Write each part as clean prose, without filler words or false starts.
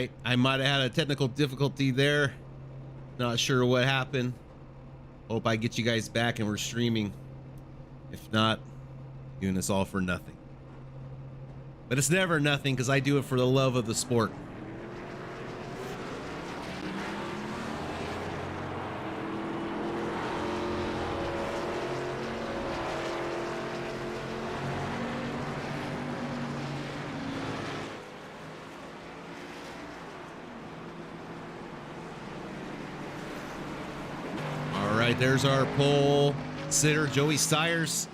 right, I might have had a technical difficulty there. Not sure what happened. Hope I get you guys back and we're streaming. If not, doing this all for nothing. But it's never nothing because I do it for the love of the sport. There's our pole sitter, Joey Stiers.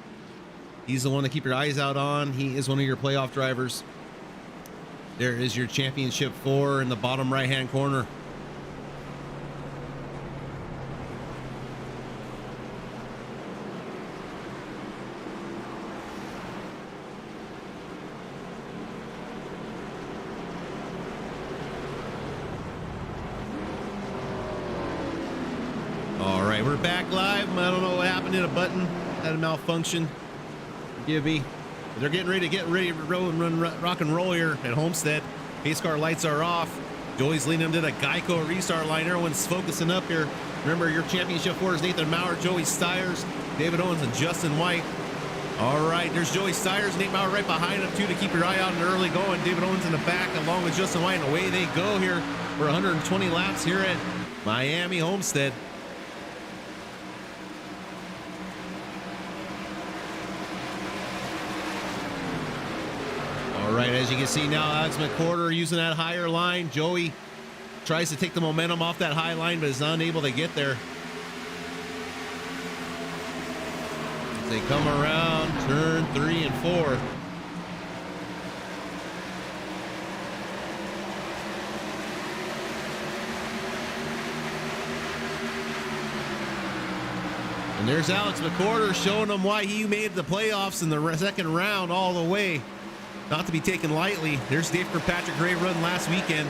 He's the one to keep your eyes out on. He is one of your playoff drivers. There is your championship 4 in the bottom right-hand corner. We're back live. I don't know what happened to the button. Had a malfunction. Forgive me. But they're getting ready to rock and roll here at Homestead. Pace car lights are off. Joey's leading them to the Geico restart line. Everyone's focusing up here. Remember, your championship 4 is Nathan Maurer, Joey Stiers, David Owens, and Justin White. All right, there's Joey Stiers, Nate Maurer right behind him too to keep your eye out and early going. David Owens in the back along with Justin White, and away they go here for 120 laps here at Miami Homestead. All right, as you can see now, Alex McWhorter using that higher line. Joey tries to take the momentum off that high line, but is unable to get there. As they come around turn 3 and 4. And there's Alex McWhorter showing them why he made the playoffs in the second round all the way. Not to be taken lightly. There's Dave Kirkpatrick, great run last weekend.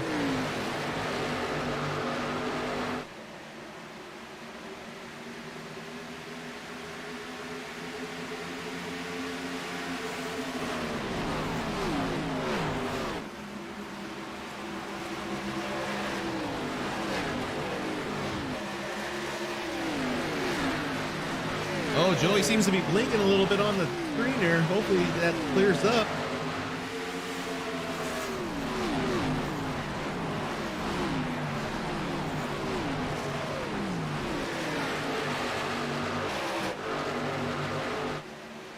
Oh, Joey seems to be blinking a little bit on the screen there. Hopefully that clears up.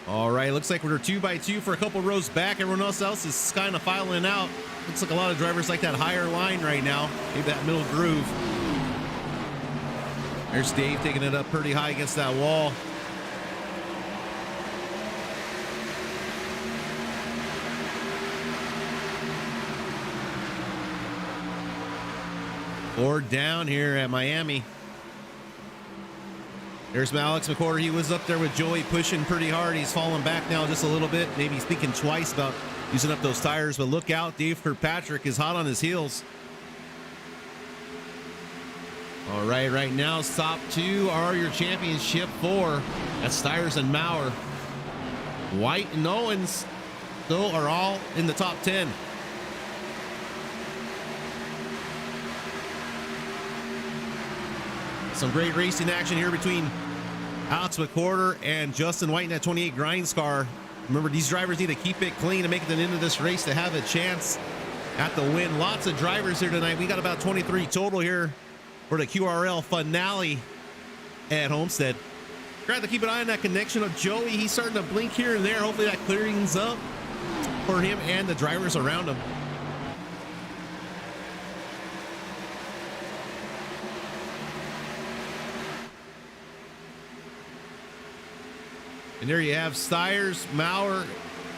All right, looks like we're 2 by 2 for a couple rows back. Everyone else is kind of filing out. Looks like a lot of drivers like that higher line right now. Maybe that middle groove. There's Dave taking it up pretty high against that wall. Or down here at Miami. There's Alex McWhorter. He was up there with Joey pushing pretty hard. He's falling back now just a little bit. Maybe he's thinking twice about using up those tires, but look out. Dave Kirkpatrick is hot on his heels. All right, right now, top 2 are your championship 4. That's Stiers and Maurer. White and Owens still are all in the top 10. Some great racing action here between Alex McWhorter and Justin White in that 28 Grinds car. Remember, these drivers need to keep it clean to make it to the end of this race to have a chance at the win. Lots of drivers here tonight. We got about 23 total here for the QRL finale at Homestead. Try to keep an eye on that connection of Joey. He's starting to blink here and there. Hopefully that clears up for him and the drivers around him. And there you have Stiers, Maurer,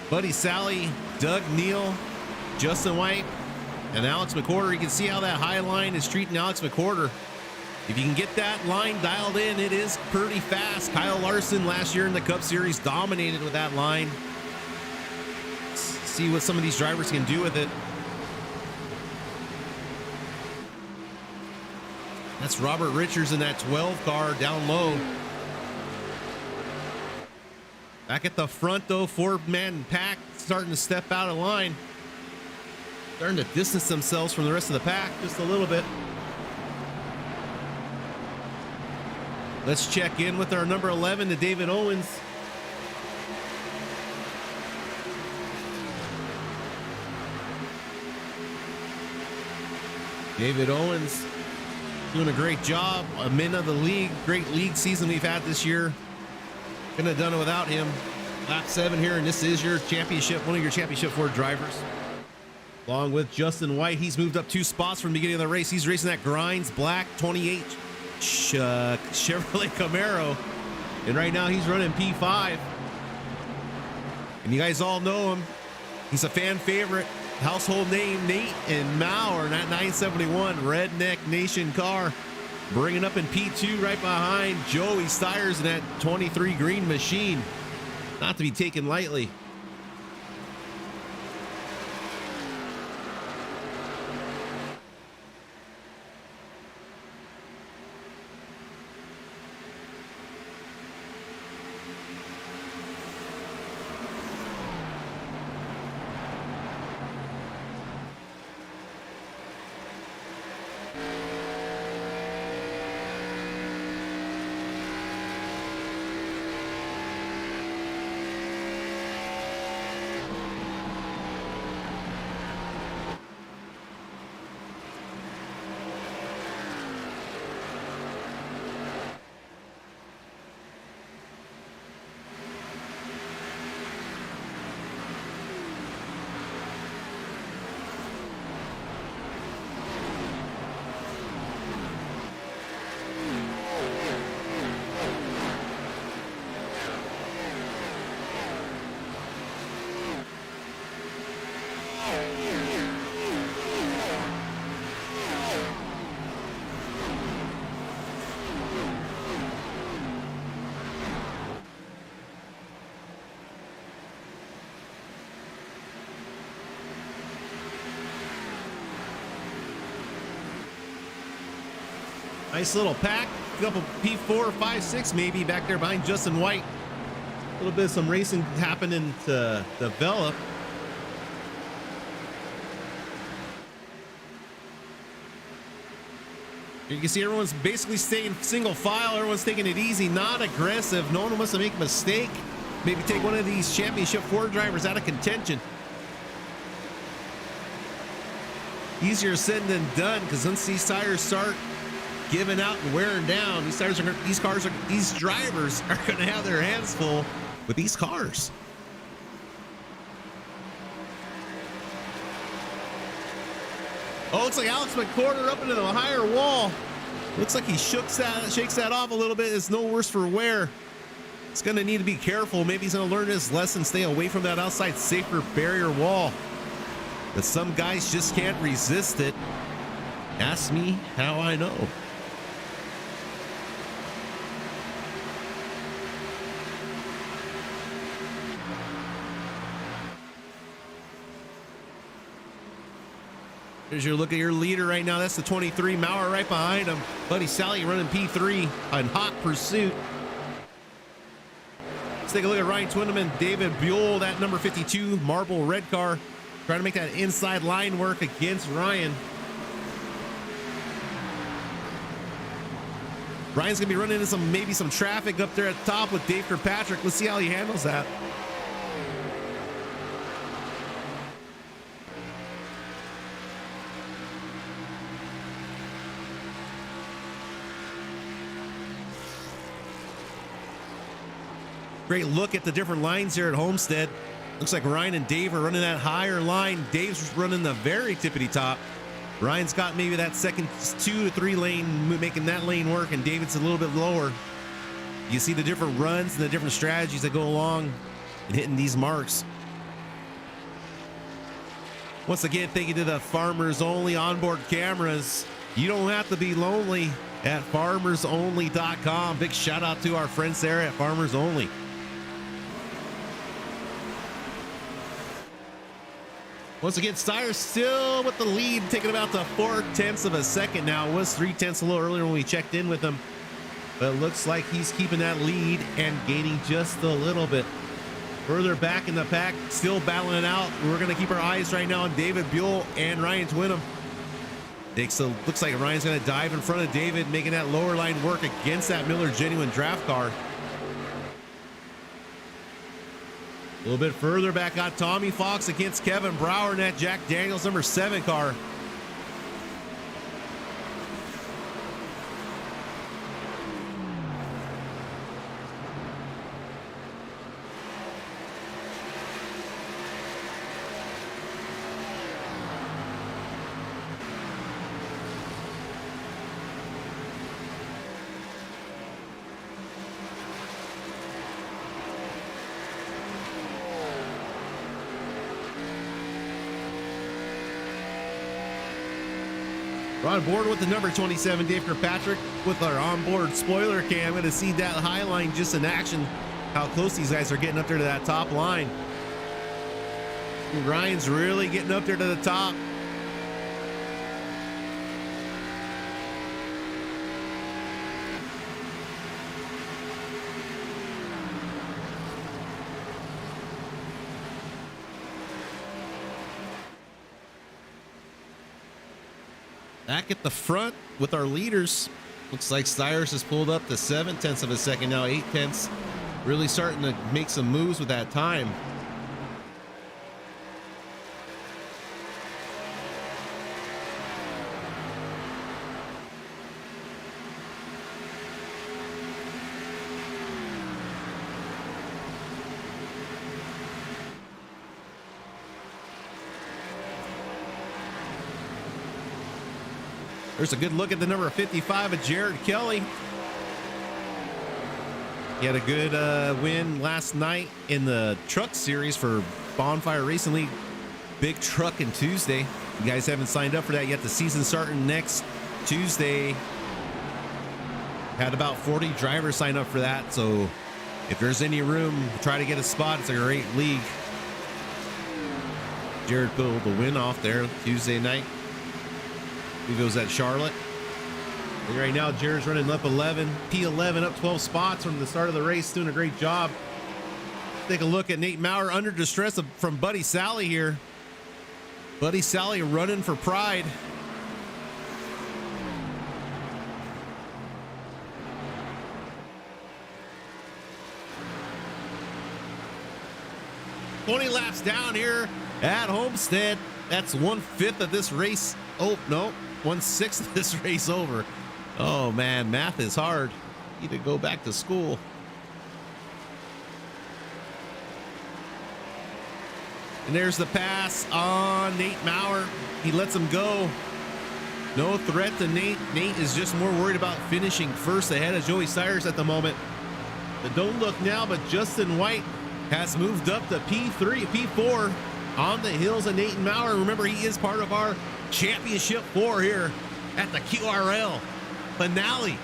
Buddy Sally, Doug Neal, Justin White, and Alex McWhorter. You can see how that high line is treating Alex McWhorter. If you can get that line dialed in, it is pretty fast. Kyle Larson last year in the Cup Series dominated with that line. Let's see what some of these drivers can do with it. That's Robert Richards in that 12 car down low. Back at the front, though, 4-man pack starting to step out of line. Starting to distance themselves from the rest of the pack just a little bit. Let's check in with our number 11 to David Owens. David Owens doing a great job. A min of the league. Great league season we've had this year. Couldn't have done it without him. Lap 7 here, and this is your championship, one of your championship Ford drivers. Along with Justin White, he's moved up 2 spots from the beginning of the race. He's racing that Grinds Black 28 Chevrolet Camaro, and right now he's running P5. And you guys all know him. He's a fan favorite, household name. Nate and Mauer in that 971 Redneck Nation car, bringing up in P2 right behind Joey Stiers in that 23 Green Machine. Not to be taken lightly. Nice little pack, a couple P4, 5, 6 maybe back there behind Justin White. A little bit of some racing happening to develop. You can see everyone's basically staying single file. Everyone's taking it easy, not aggressive. No one wants to make a mistake. Maybe take one of these championship Ford drivers out of contention. Easier said than done, because once these tires start giving out and wearing down, these drivers are going to have their hands full with these cars. Oh, looks like Alex McCorder up into the higher wall. Looks like he shakes that off a little bit. It's no worse for wear. It's going to need to be careful. Maybe he's going to learn his lesson, stay away from that outside safer barrier wall. But some guys just can't resist it. Ask me how I know. Here's your look at your leader right now. That's the 23 Mauer right behind him. Buddy Sally running P3 on hot pursuit. Let's take a look at Ryan Twinneman, David Buell, that number 52 marble red car, trying to make that inside line work against Ryan. Ryan's gonna be running into maybe some traffic up there at the top with Dave Kirkpatrick. Let's see how he handles that. Great look at the different lines here at Homestead. Looks like Ryan and Dave are running that higher line. Dave's running the very tippity top. Ryan's got maybe that second 2 to 3 lane, making that lane work, and David's a little bit lower. You see the different runs and the different strategies that go along and hitting these marks. Once again, thank you to the Farmers Only onboard cameras. You don't have to be lonely at farmersonly.com. Big shout out to our friends there at Farmers Only. Once again, Stiers still with the lead, taking about the 0.4 of a second now. It was 0.3 a little earlier when we checked in with him. But it looks like he's keeping that lead and gaining just a little bit. Further back in the pack, still battling it out. We're going to keep our eyes right now on David Buell and Ryan Twinham. Looks like Ryan's going to dive in front of David, making that lower line work against that Miller Genuine draft car. A little bit further back, got Tommy Fox against Kevin Brower in that Jack Daniels number 7 car. We're on board with the number 27, Dave Kirkpatrick, with our onboard spoiler cam. Going to see that high line just in action, how close these guys are getting up there to that top line. And Ryan's really getting up there to the top. Back at the front with our leaders. Looks like Stires has pulled up to 7/10 of a second now, 8/10. Really starting to make some moves with that time. There's a good look at the number 55 of Jared Kelly. He had a good win last night in the truck series for Bonfire Racing League. Big Truckin' Tuesday. You guys haven't signed up for that yet. The season starting next Tuesday. Had about 40 drivers sign up for that. So if there's any room, try to get a spot. It's a great league. Jared pulled the win off there Tuesday night. He goes at Charlotte. And right now, Jared's running up 11, P11, up 12 spots from the start of the race, doing a great job. Take a look at Nate Maurer under distress from Buddy Sally here. Buddy Sally running for pride. Twenty laps down here at Homestead. That's 1/5 of this race. Oh, no. 1/6 of this race over. Oh man, math is hard. Need to go back to school. And there's the pass on Nate Maurer. He lets him go. No threat to Nate. Nate is just more worried about finishing first ahead of Joey Stires at the moment. But don't look now, but Justin White has moved up to P3, P4 on the heels of Nate Maurer. Remember, he is part of our Championship 4 here at the QRL finale.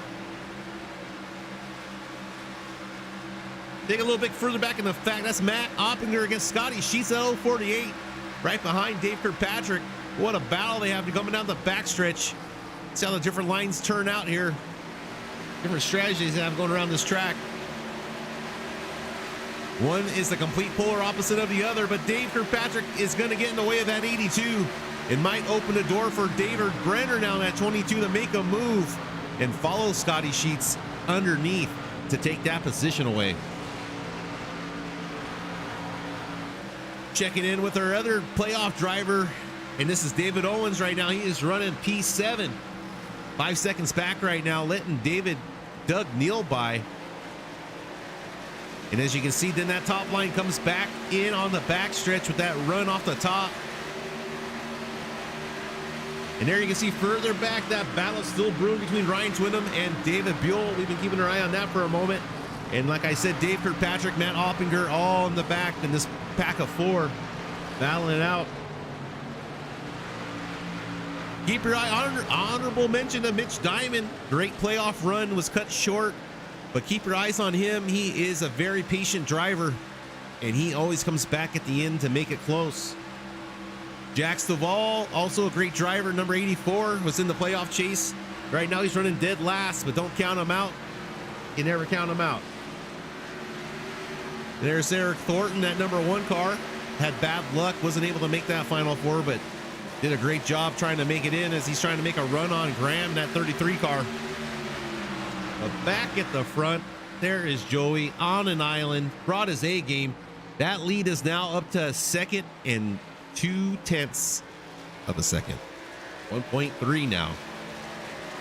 Take a little bit further back in the fact. That's Matt Oppinger against Scotty Sheets at 048, right behind Dave Kirkpatrick. What a battle they have coming down the backstretch. See how the different lines turn out here. Different strategies they have going around this track. One is the complete polar opposite of the other, but Dave Kirkpatrick is going to get in the way of that 82. It might open the door for David Brenner now at 22 to make a move and follow Scotty Sheets underneath to take that position away. Checking in with our other playoff driver, and this is David Owens right now. He is running P7. 5 seconds back right now, letting Doug Neal by. And as you can see, then that top line comes back in on the backstretch with that run off the top. And there you can see further back, that battle still brewing between Ryan Twinham and David Buell. We've been keeping our eye on that for a moment. And like I said, Dave Kirkpatrick, Matt Oppinger, all in the back in this pack of 4, battling it out. Keep your eye, honorable mention to Mitch Diamond. Great playoff run, was cut short, but keep your eyes on him. He is a very patient driver, and he always comes back at the end to make it close. Jack Stovall, also a great driver, number 84, was in the playoff chase. Right now he's running dead last, but don't count him out. You never count him out. There's Eric Thornton, that number 1 car. Had bad luck, wasn't able to make that Final Four, but did a great job trying to make it in as he's trying to make a run on Graham, that 33 car. But back at the front, there is Joey on an island, brought his A game. That lead is now up to 2nd and 2/10 of a second. 1.3 now.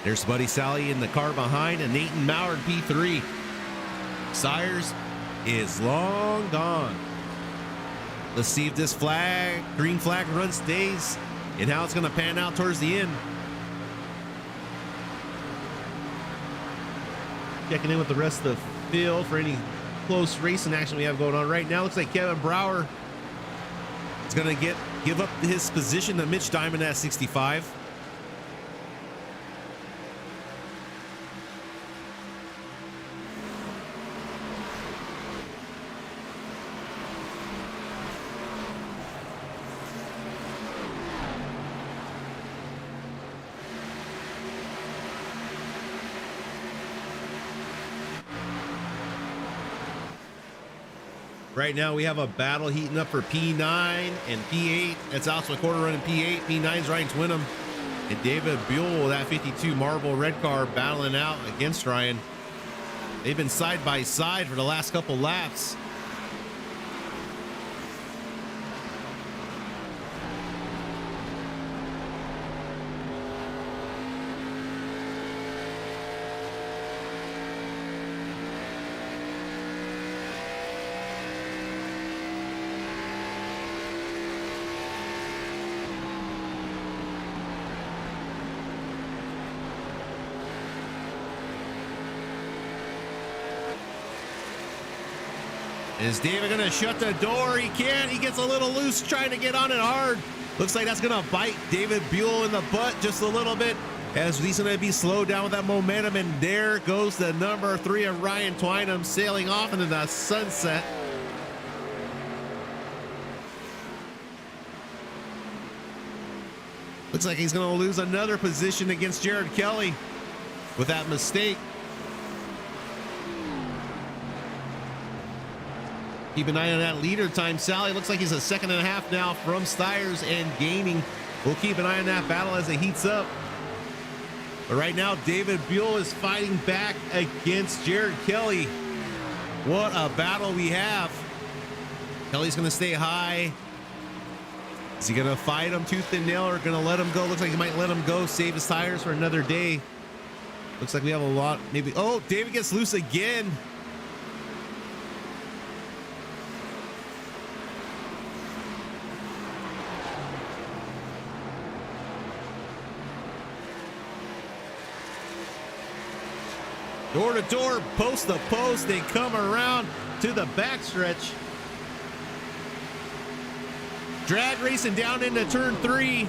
There's Buddy Sally in the car behind, and Nathan Maurer in P3. Sires is long gone. Let's see if this green flag run stays and how it's going to pan out towards the end. Checking in with the rest of the field for any close racing action we have going on right now. Looks like Kevin Brower is going to give up his position to Mitch Diamond at 65. Right now we have a battle heating up for P9 and P8. That's Alex McCorder running P8. P9's Ryan Twinham. And David Buell, that 52 Marvel red car, battling out against Ryan. They've been side by side for the last couple laps. Is David going to shut the door? He can't. He gets a little loose trying to get on it hard. Looks like that's going to bite David Buell in the butt just a little bit as he's going to be slowed down with that momentum. And there goes the number 3 of Ryan Twinham sailing off into the sunset. Looks like he's going to lose another position against Jared Kelly with that mistake. Keep an eye on that leader time. Sally looks like he's a 2.5 seconds now from Stiers and gaining. We'll keep an eye on that battle as it heats up. But right now, David Buell is fighting back against Jared Kelly. What a battle we have. Kelly's going to stay high. Is he going to fight him tooth and nail or going to let him go? Looks like he might let him go, save his tires for another day. Looks like we have a lot. Maybe. Oh, David gets loose again. Door to door, post to post, they come around to the backstretch. Drag racing down into turn 3.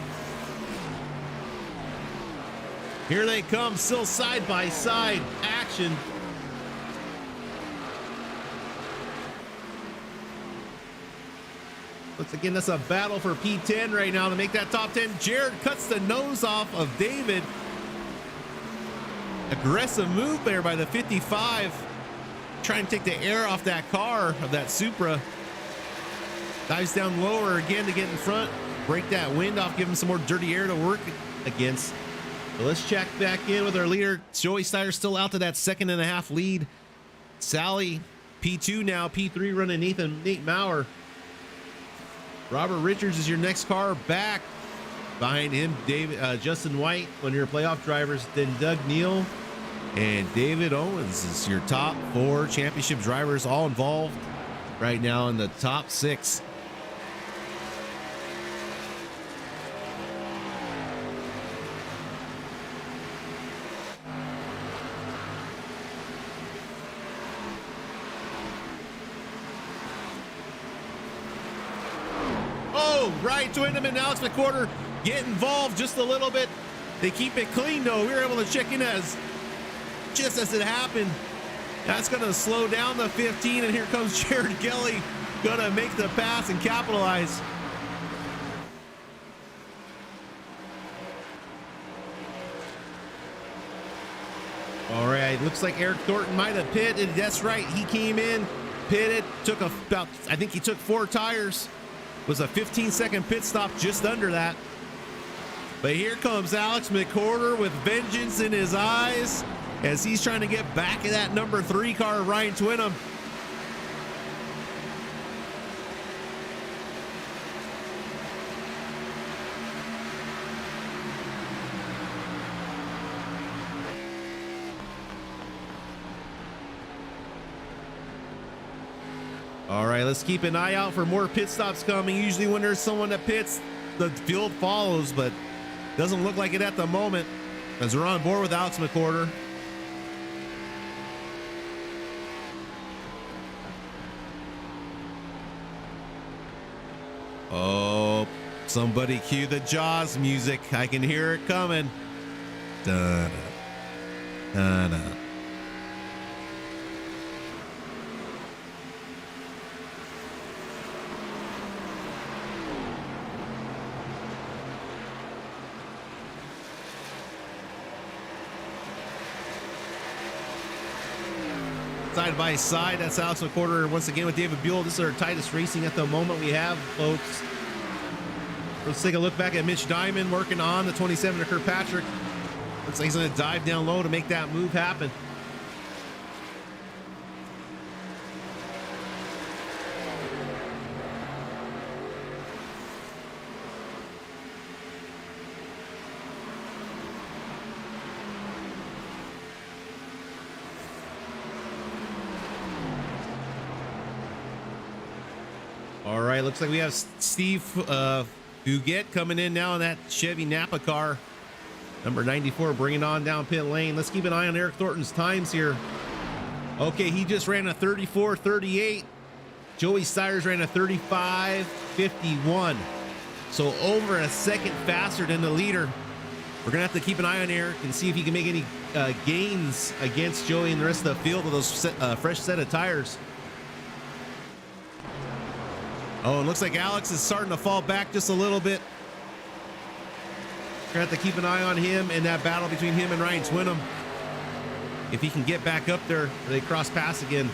Here they come, still side by side action. Once again, that's a battle for P10 right now to make that top 10. Jared cuts the nose off of David. Aggressive move there by the 55. Trying to take the air off that car, of that Supra. Dives down lower again to get in front. Break that wind off, give him some more dirty air to work against. So let's check back in with our leader. Joey Stiers still out to that 2.5 seconds lead. Sally, P2 now. P3 running Nate Maurer. Robert Richards is your next car back. Behind him, Justin White, one of your playoff drivers, then Doug Neal and David Owens is your top 4 championship drivers, all involved right now in the top 6. Oh, right to him and Alex McCorder get involved just a little bit. They keep it clean though. We were able to check in just as it happened. That's going to slow down the 15, and here comes Jared Kelly, going to make the pass and capitalize. All right, looks like Eric Thornton might have pitted. That's right, he came in pitted, took about, I think he took 4 tires. Was a 15-second pit stop, just under that. But here comes Alex McCorder with vengeance in his eyes as he's trying to get back in that number 3 car, Ryan Twinham. All right, let's keep an eye out for more pit stops coming. Usually when there's someone that pits, the field follows, but doesn't look like it at the moment as we're on board with Alex McCorder. Oh, somebody cue the Jaws music. I can hear it coming. Da-da, da-da. Side by side, that's Alex McCorder once again with David Buell. This is our tightest racing at the moment we have, folks. Let's take a look back at Mitch Diamond working on the 27 to Kirkpatrick. Looks like he's going to dive down low to make that move happen. All right, looks like we have Steve Huguet coming in now in that Chevy Napa car. Number 94 bringing on down pit lane. Let's keep an eye on Eric Thornton's times here. Okay, he just ran a 34.38. Joey Stires ran a 35.51. So over a second faster than the leader. We're going to have to keep an eye on Eric and see if he can make any gains against Joey and the rest of the field with those fresh set of tires. Oh, it looks like Alex is starting to fall back just a little bit. We're going to have to keep an eye on him and that battle between him and Ryan Twinham. If he can get back up there, they cross paths again.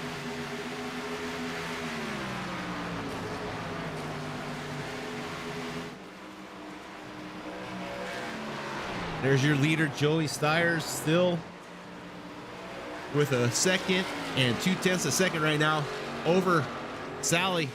There's your leader, Joey Stires, still with a second and 0.2 a second right now over Sally.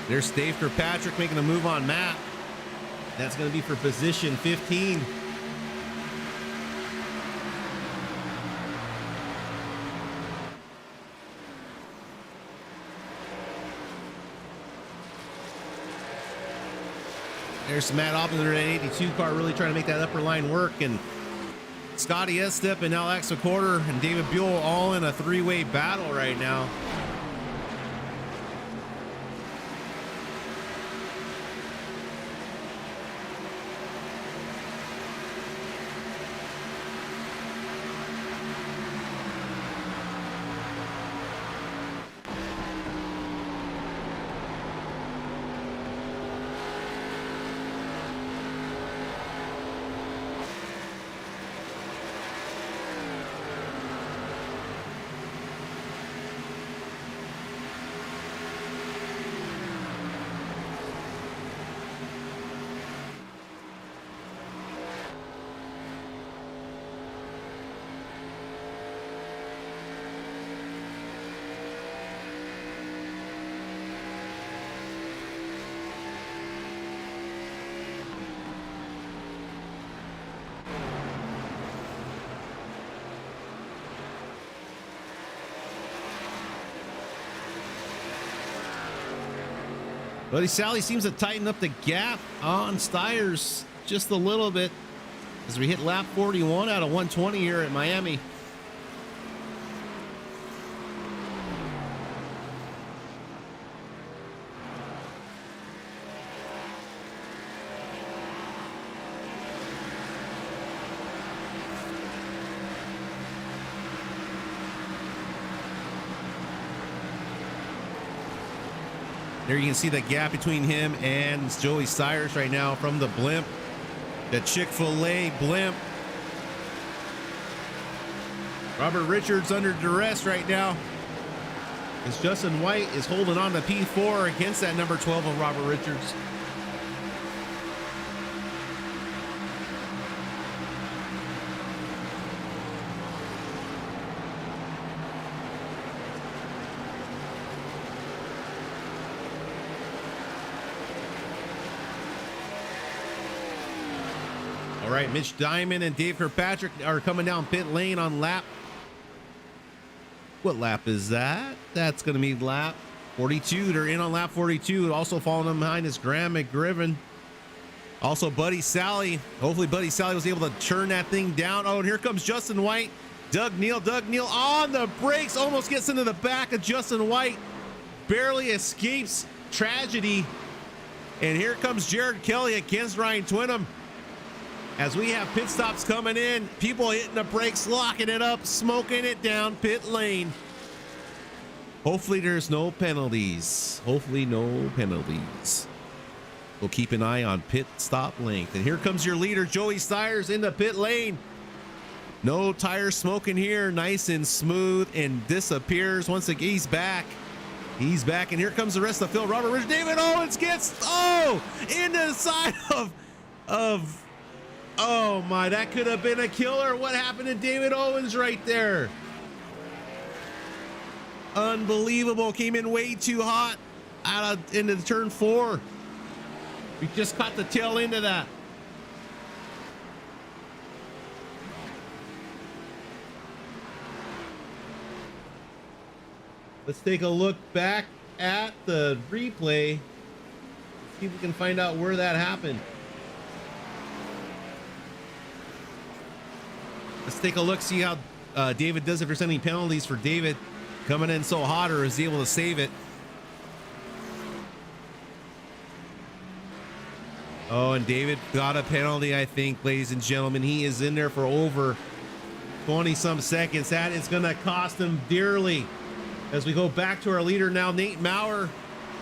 There's Dave Kirkpatrick making a move on Matt. That's going to be for position 15. There's Matt Oppinger in an 82 car really trying to make that upper line work. And Scotty Estep and Alex McCorder and David Buell all in a 3-way battle right now. Buddy Sally seems to tighten up the gap on Stires just a little bit as we hit lap 41 out of 120 here at Miami. There you can see the gap between him and Joey Cyrus right now from the blimp, the Chick-fil-A blimp. Robert Richards under duress right now, as Justin White is holding on to P4 against that number 12 of Robert Richards. All right, Mitch Diamond and Dave Kirkpatrick are coming down pit lane on lap. What lap is that? That's going to be lap 42. They're in on lap 42. Also following them behind is Graham McGriven. Also Buddy Sally. Hopefully Buddy Sally was able to turn that thing down. Oh, and here comes Justin White. Doug Neal on the brakes. Almost gets into the back of Justin White. Barely escapes tragedy. And here comes Jared Kelly against Ryan Twinham. As we have pit stops coming in, people hitting the brakes, locking it up, smoking it down pit lane. Hopefully there's no penalties. Hopefully no penalties. We'll keep an eye on pit stop length. And here comes your leader, Joey Styers, in the pit lane. No tire smoking here. Nice and smooth, and disappears once again. He's back. He's back, and here comes the rest of the field. Robert Rich, David Owens gets, into the side of oh my, that could have been a killer. What happened to David Owens right there? Unbelievable. Came in way too hot into the turn 4. We just caught the tail end of that. Let's take a look back at the replay. See if we can find out where that happened. Let's take a look, see how David does, if there's any penalties for David coming in so hot, or is he able to save it. Oh, and David got a penalty, I think, ladies and gentlemen. He is in there for over 20-some seconds. That is going to cost him dearly. As we go back to our leader now, Nate Maurer.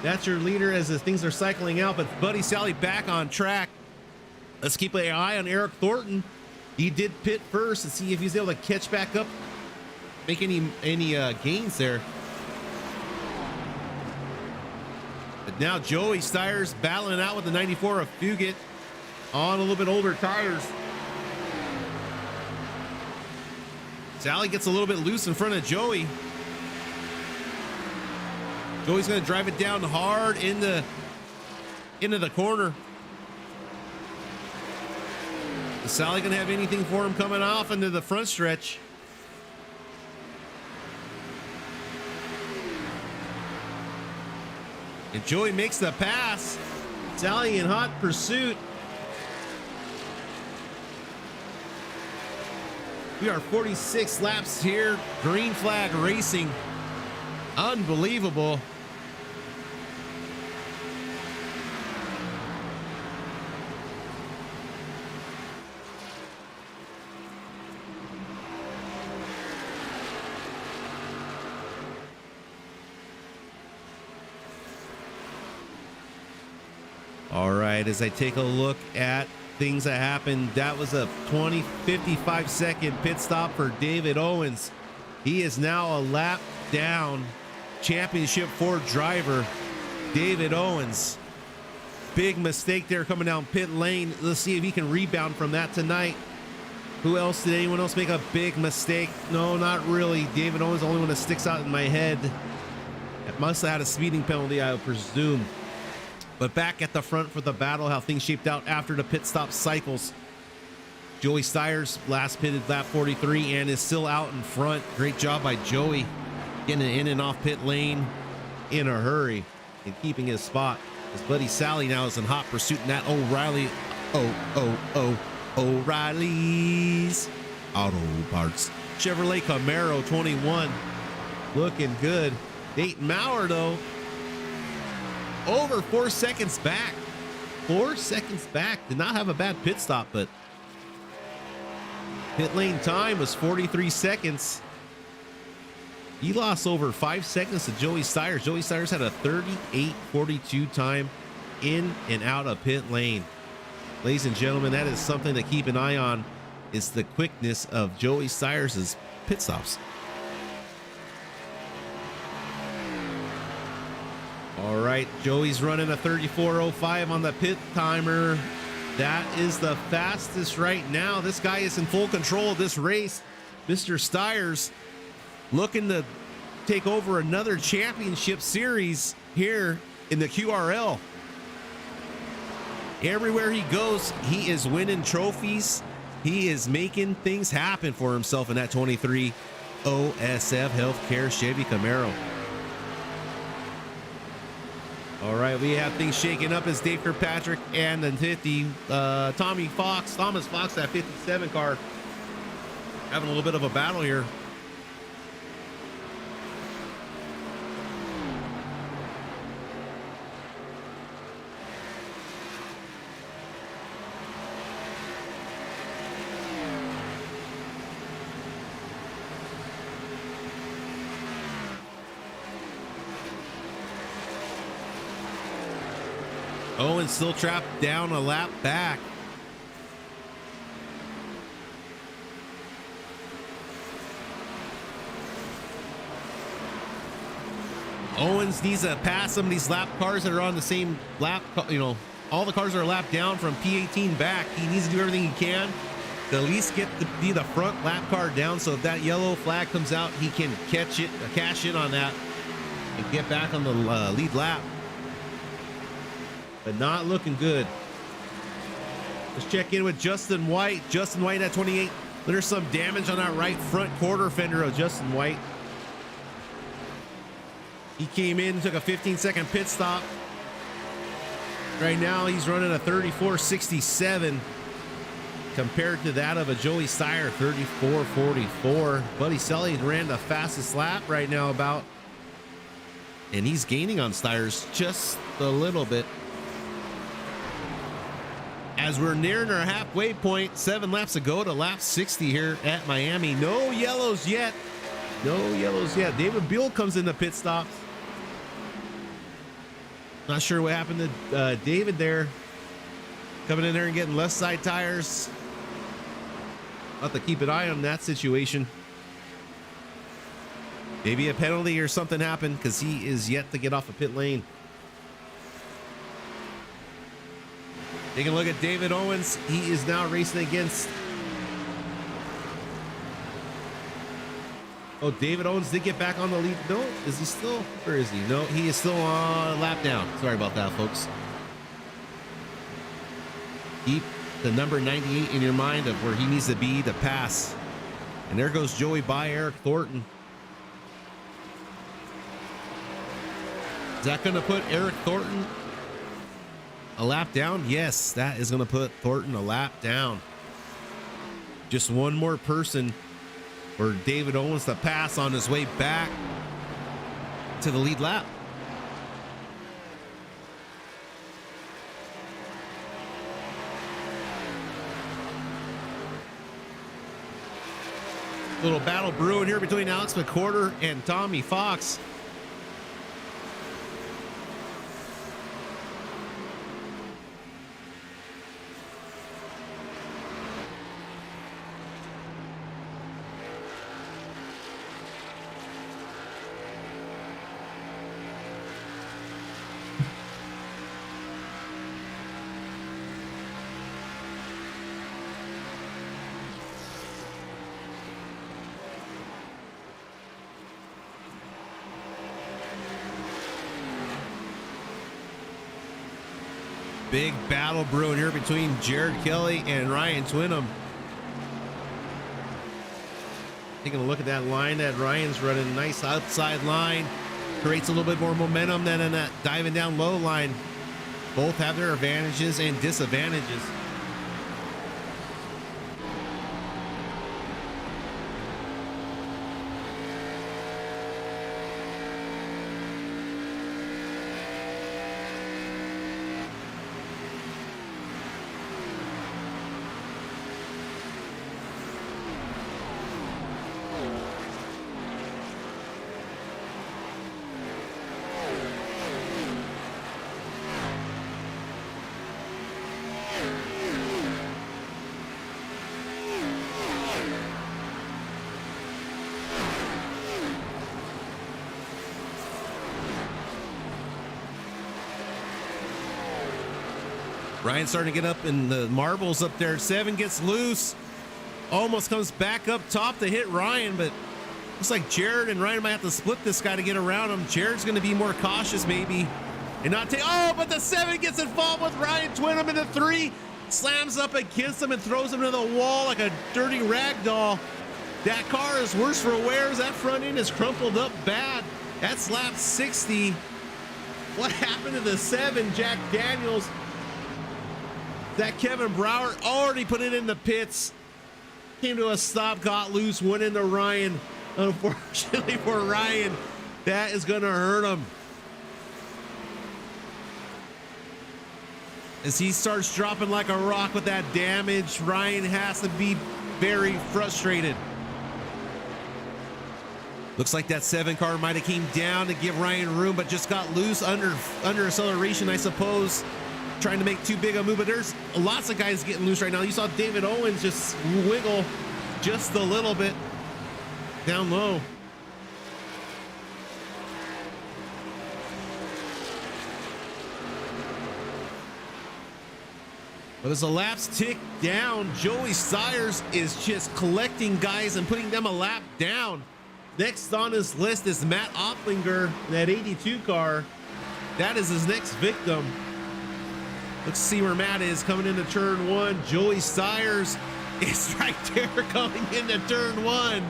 That's your leader as the things are cycling out, but Buddy Sally back on track. Let's keep an eye on Eric Thornton. He did pit first and see if he's able to catch back up, make any gains there. But now Joey Styers battling out with the 94 of Fugit on a little bit older tires. Sally gets a little bit loose in front of Joey. Joey's going to drive it down hard into the corner. Is Sally going to have anything for him coming off into the front stretch? And Joey makes the pass. Sally in hot pursuit. We are 46 laps here. Green flag racing. Unbelievable. All right, as I take a look at things that happened, that was a 55-second pit stop for David Owens. He is now a lap down. Championship 4 driver David Owens. Big mistake there coming down pit lane. Let's see if he can rebound from that tonight. Who else? Did anyone else make a big mistake? No, not really. David Owens, the only one that sticks out in my head. It must have had a speeding penalty, I would presume. But back at the front for the battle, how things shaped out after the pit stop cycles. Joey Styers last pitted lap 43 and is still out in front. Great job by Joey getting in and off pit lane in a hurry and keeping his spot. His buddy Sally now is in hot pursuit in that O'Reilly. O'Reilly's Auto Parts. Chevrolet Camaro 21. Looking good. Nate Maurer, though, over 4 seconds back. 4 seconds back. Did not have a bad pit stop, but pit lane time was 43 seconds. He lost over 5 seconds to Joey Stires. Joey Stires had a 38.42 time in and out of pit lane. Ladies and gentlemen, that is something to keep an eye on. It's the quickness of Joey Stires' pit stops. All right, Joey's running a 34.05 on the pit timer. That is the fastest right now. This guy is in full control of this race. Mr. Stires looking to take over another championship series here in the QRL. Everywhere he goes, he is winning trophies. He is making things happen for himself in that 23 OSF Healthcare Chevy Camaro. All right, we have things shaking up as Dave Kirkpatrick and the 50, Thomas Fox, that 57 car, having a little bit of a battle here. Owen still trapped down a lap back. Owens needs to pass some of these lap cars that are on the same lap, you know, all the cars are lapped down from P18 back. He needs to do everything he can to at least get the front lap car down, so if that yellow flag comes out, he can catch it, cash in on that, and get back on the lead lap. But not looking good. Let's check in with Justin White. Justin White at 28. There's some damage on that right front quarter fender of Justin White. He came in, took a 15-second pit stop. Right now, he's running a 34.67 compared to that of a Joey Stire, 34.44. Buddy Selly ran the fastest lap right now about, and he's gaining on Stires just a little bit. As we're nearing our halfway point, 7 laps to go to lap 60 here at Miami. No yellows yet. No yellows yet. David Beal comes in the pit stops. Not sure what happened to David there. Coming in there and getting left side tires. I'll have to keep an eye on that situation. Maybe a penalty or something happened because he is yet to get off a pit lane. Taking a look at David Owens. He is now racing against... Oh, David Owens did get back on the lead. No, is he still? Where is he? No, he is still on lap down. Sorry about that, folks. Keep the number 98 in your mind of where he needs to be to pass. And there goes Joey by Eric Thornton. Is that going to put Eric Thornton a lap down? Yes, that is going to put Thornton a lap down. Just one more person for David Owens to pass on his way back to the lead lap. Little battle brewing here between Alex McCorder and Tommy Fox. Big battle brewing here between Jared Kelly and Ryan Twinham. Taking a look at that line that Ryan's running, nice outside line, creates a little bit more momentum than in that diving down low line. Both have their advantages and disadvantages. Ryan's starting to get up in the marbles up there. 7 gets loose, almost comes back up top to hit Ryan, but looks like Jared and Ryan might have to split this guy to get around him. Jared's going to be more cautious maybe and not take. Oh, but the 7 gets involved with Ryan. Twin him into 3, slams up against him and throws him to the wall like a dirty rag doll. That car is worse for wear. That front end is crumpled up bad. That's lap 60. What happened to the 7, Jack Daniels? That Kevin Brower already put it in the pits. Came to a stop, got loose, went into Ryan. Unfortunately for Ryan, that is going to hurt him. As he starts dropping like a rock with that damage, Ryan has to be very frustrated. Looks like that 7 car might have came down to give Ryan room, but just got loose under acceleration, I suppose. Trying to make too big a move, but there's lots of guys getting loose right now. You saw David Owens just wiggle just a little bit down low. But as the laps tick down, Joey Sires is just collecting guys and putting them a lap down. Next on his list is Matt Opplinger, that 82 car. That is his next victim. Let's see where Matt is coming into turn 1. Joey Sires is right there coming into turn 1.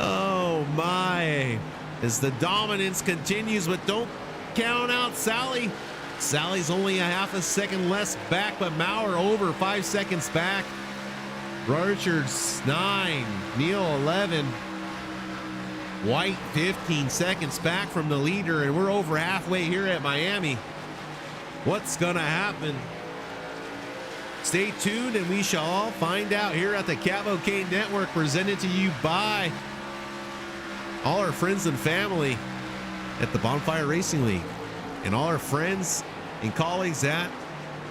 Oh my. As the dominance continues, but don't count out Sally. Sally's only a half a second less back, but Maurer over 5 seconds back. Richards 9, Neal 11. White 15 seconds back from the leader, and we're over halfway here at Miami. What's gonna happen? Stay tuned and we shall all find out here at the Cavalcade Network, presented to you by all our friends and family at the Bonfire Racing League and all our friends and colleagues at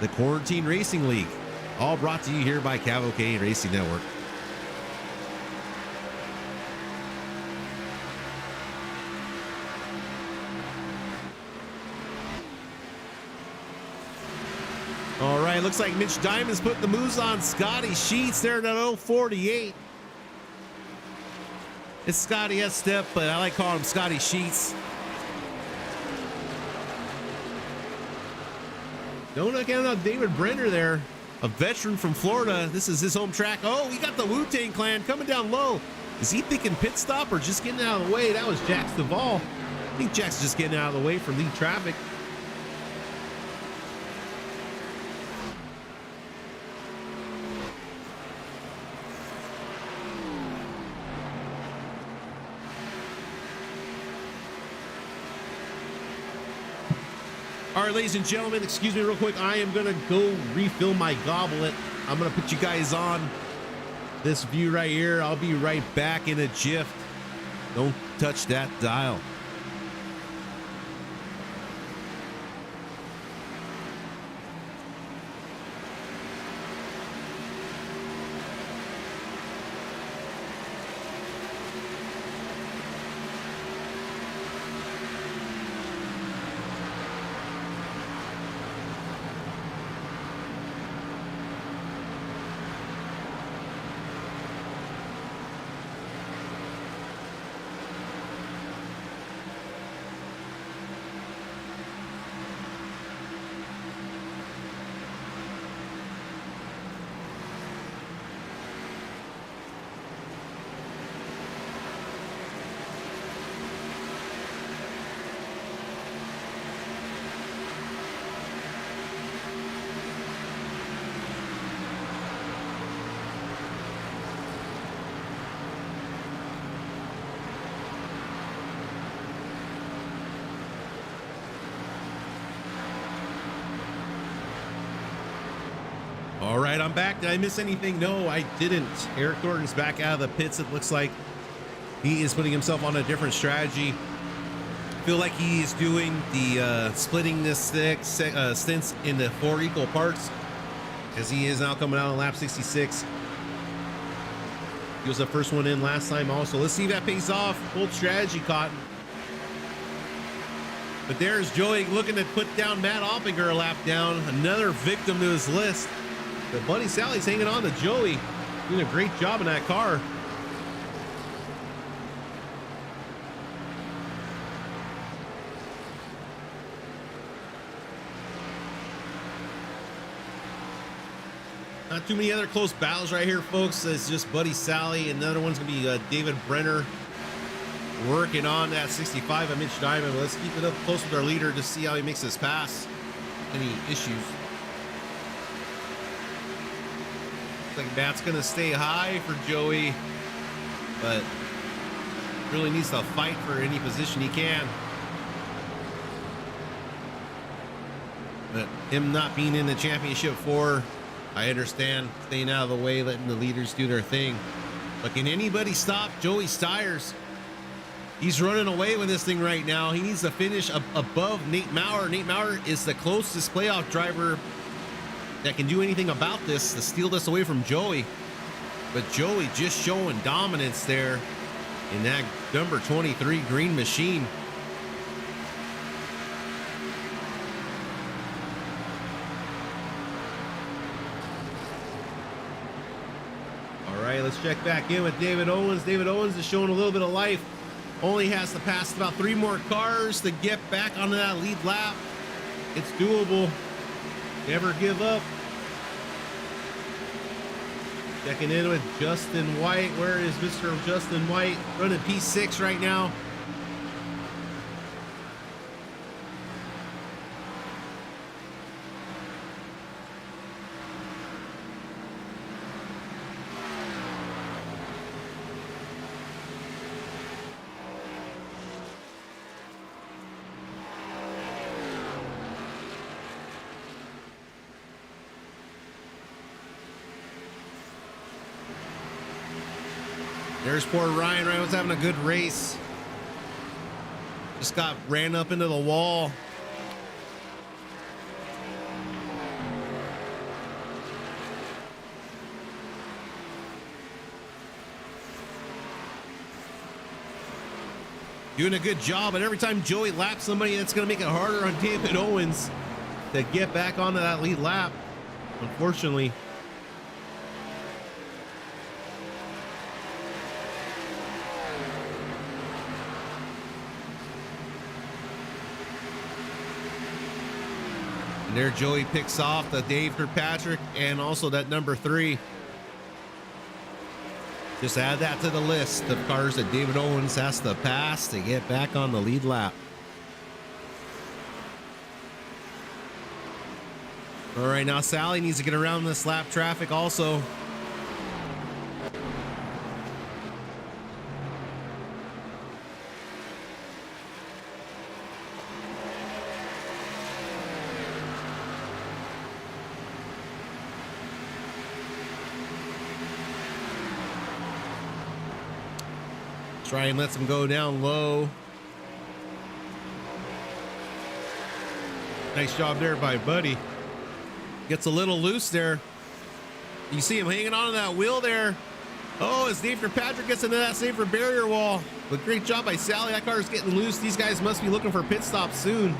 the Quarantine Racing League, all brought to you here by Cavalcade Racing Network. All right, looks like Mitch Diamond's put the moves on Scotty Sheets there at 048. It's Scotty S-Step, but I like calling him Scotty Sheets. Don't count out David Brenner there, a veteran from Florida. This is his home track. Oh, we got the Wu-Tang Clan coming down low. Is he thinking pit stop or just getting out of the way? That was Jax Duvall. I think Jack's just getting out of the way from lead traffic. All right, ladies and gentlemen, excuse me real quick. I am gonna go refill my goblet. I'm gonna put you guys on this view right here. I'll be right back in a jiff. Don't touch that dial. All right, I'm back. Did I miss anything? No, I didn't. Eric Thornton's back out of the pits. It looks like he is putting himself on a different strategy. I feel like he is doing the splitting this stints into 4 equal parts, as he is now coming out on lap 66. He was the first one in last time also. Let's see if that pays off. Bold strategy, Cotton. But there's Joey looking to put down Matt Oppinger a lap down, another victim to his list. But Buddy Sally's hanging on to Joey, doing a great job in that car. Not too many other close battles right here, folks. It's just Buddy Sally. Another one's gonna be David Brenner working on that 65 of Mitch Diamond. But let's keep it up close with our leader to see how he makes this pass. Any issues? Looks like Matt's gonna stay high for Joey, but really needs to fight for any position he can. But him not being in the championship 4, I understand, staying out of the way, letting the leaders do their thing. But can anybody stop Joey Stiers? He's running away with this thing right now. He needs to finish above Nate Maurer. Nate Maurer is the closest playoff driver that can do anything about this to steal this away from Joey. But Joey just showing dominance there in that number 23 green machine. All right, let's check back in with David Owens. David Owens is showing a little bit of life. Only has to pass about 3 more cars to get back onto that lead lap. It's doable. Never give up. Checking in with Justin White. Where is Mr. Justin White? Running P6 right now. There's poor Ryan. Ryan was having a good race. Just got ran up into the wall. Doing a good job, but every time Joey laps somebody, that's going to make it harder on David Owens to get back onto that lead lap, unfortunately. And there Joey picks off the Dave Kirkpatrick and also that number 3. Just add that to the list of cars that David Owens has to pass to get back on the lead lap. All right, now Sally needs to get around this lap traffic also. Try and lets him go down low. Nice job there by Buddy. Gets a little loose there. You see him hanging on to that wheel there. Oh, as Dave Kirkpatrick gets into that safer barrier wall. But great job by Sally. That car is getting loose. These guys must be looking for pit stops soon.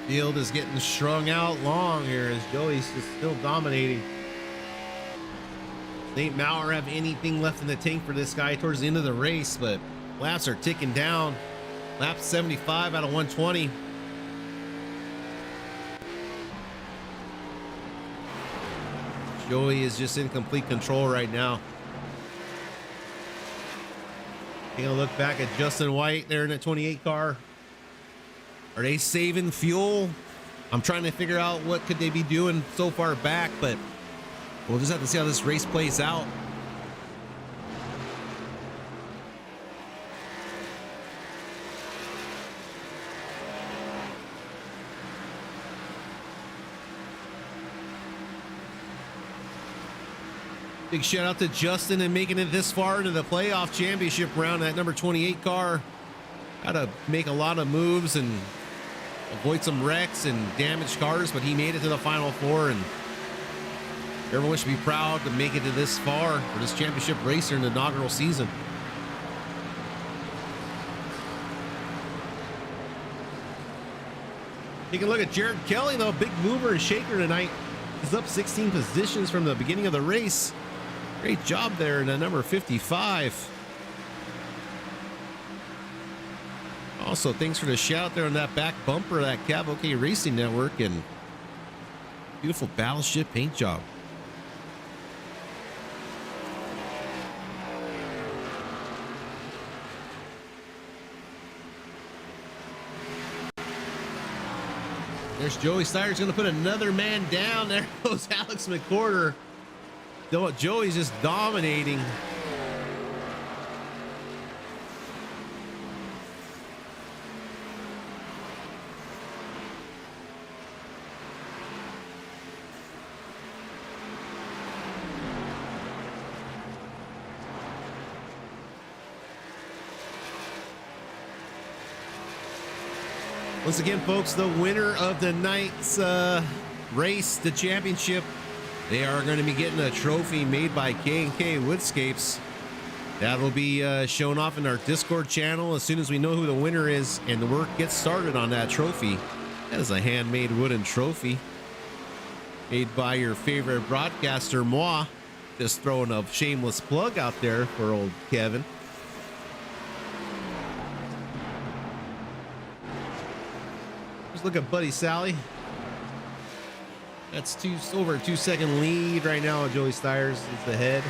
Field is getting strung out long here as Joey's just still dominating. Nate Maurer have anything left in the tank for this guy towards the end of the race, but laps are ticking down. Lap 75 out of 120. Joey is just in complete control right now. Taking a look back at Justin White there in that 28 car. Are they saving fuel? I'm trying to figure out what could they be doing so far back, but we'll just have to see how this race plays out. Big shout out to Justin and making it this far into the playoff championship round. That number 28 car had to make a lot of moves and avoid some wrecks and damaged cars, but he made it to the final four, and everyone should be proud to make it to this far for this championship race in the inaugural season. Taking a look at Jared Kelly, though, big mover and shaker tonight. He's up 16 positions from the beginning of the race. Great job there in number 55. Also, thanks for the shout there on that back bumper of that Cav OK Racing Network, and beautiful battleship paint job. There's Joey Steyer's going to put another man down. There goes Alex McCorder. Joey's just dominating. Once again, folks, the winner of the night's race, the championship, they are going to be getting a trophy made by K&K Woodscapes. That will be shown off in our Discord channel as soon as we know who the winner is and the work gets started on that trophy. That is a handmade wooden trophy made by your favorite broadcaster, moi. Just throwing a shameless plug out there for old Kevin. Look at Buddy Sally. That's over a 2-second lead right now. Joey Steyer's is the head.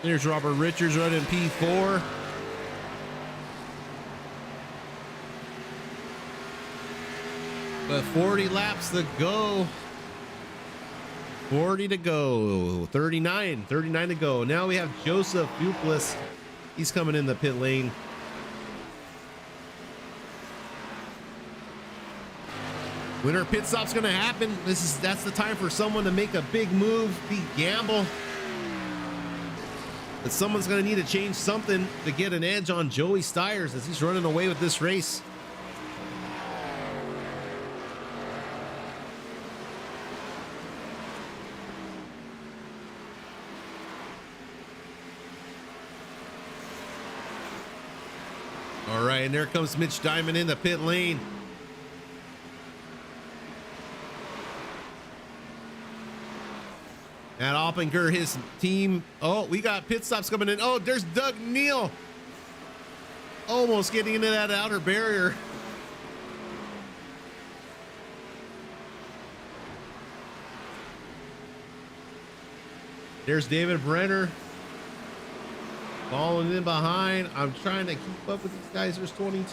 There's Robert Richards running P4. But 40 laps to go. 40 to go. 39 to go. Now we have Joseph Duplessis. He's coming in the pit lane. Winter pit stop's going to happen. That's the time for someone to make a big move, gamble. But someone's going to need to change something to get an edge on Joey Steyer's as he's running away with this race. All right, and there comes Mitch Diamond in the pit lane. Matt Oppinger, his team. Oh, we got pit stops coming in. Oh, there's Doug Neal. Almost getting into that outer barrier. There's David Brenner. Falling in behind. I'm trying to keep up with these guys. There's 22.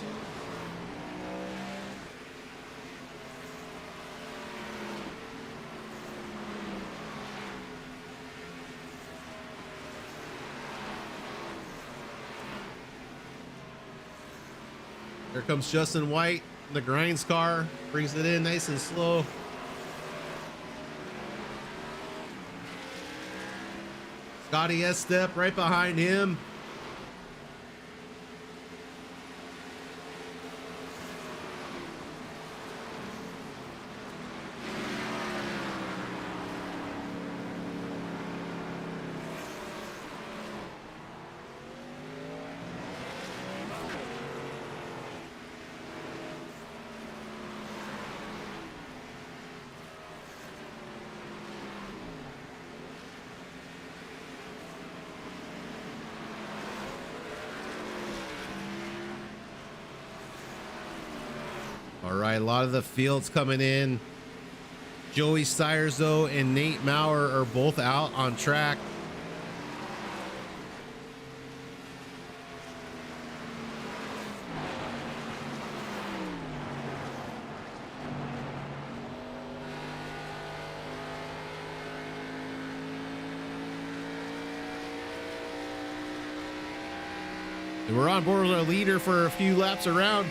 There comes Justin White in the Grinds car. Brings it in nice and slow. Scotty S-Step right behind him. All right, a lot of the fields coming in. Joey Stires, though, and Nate Maurer are both out on track. And we're on board with our leader for a few laps around.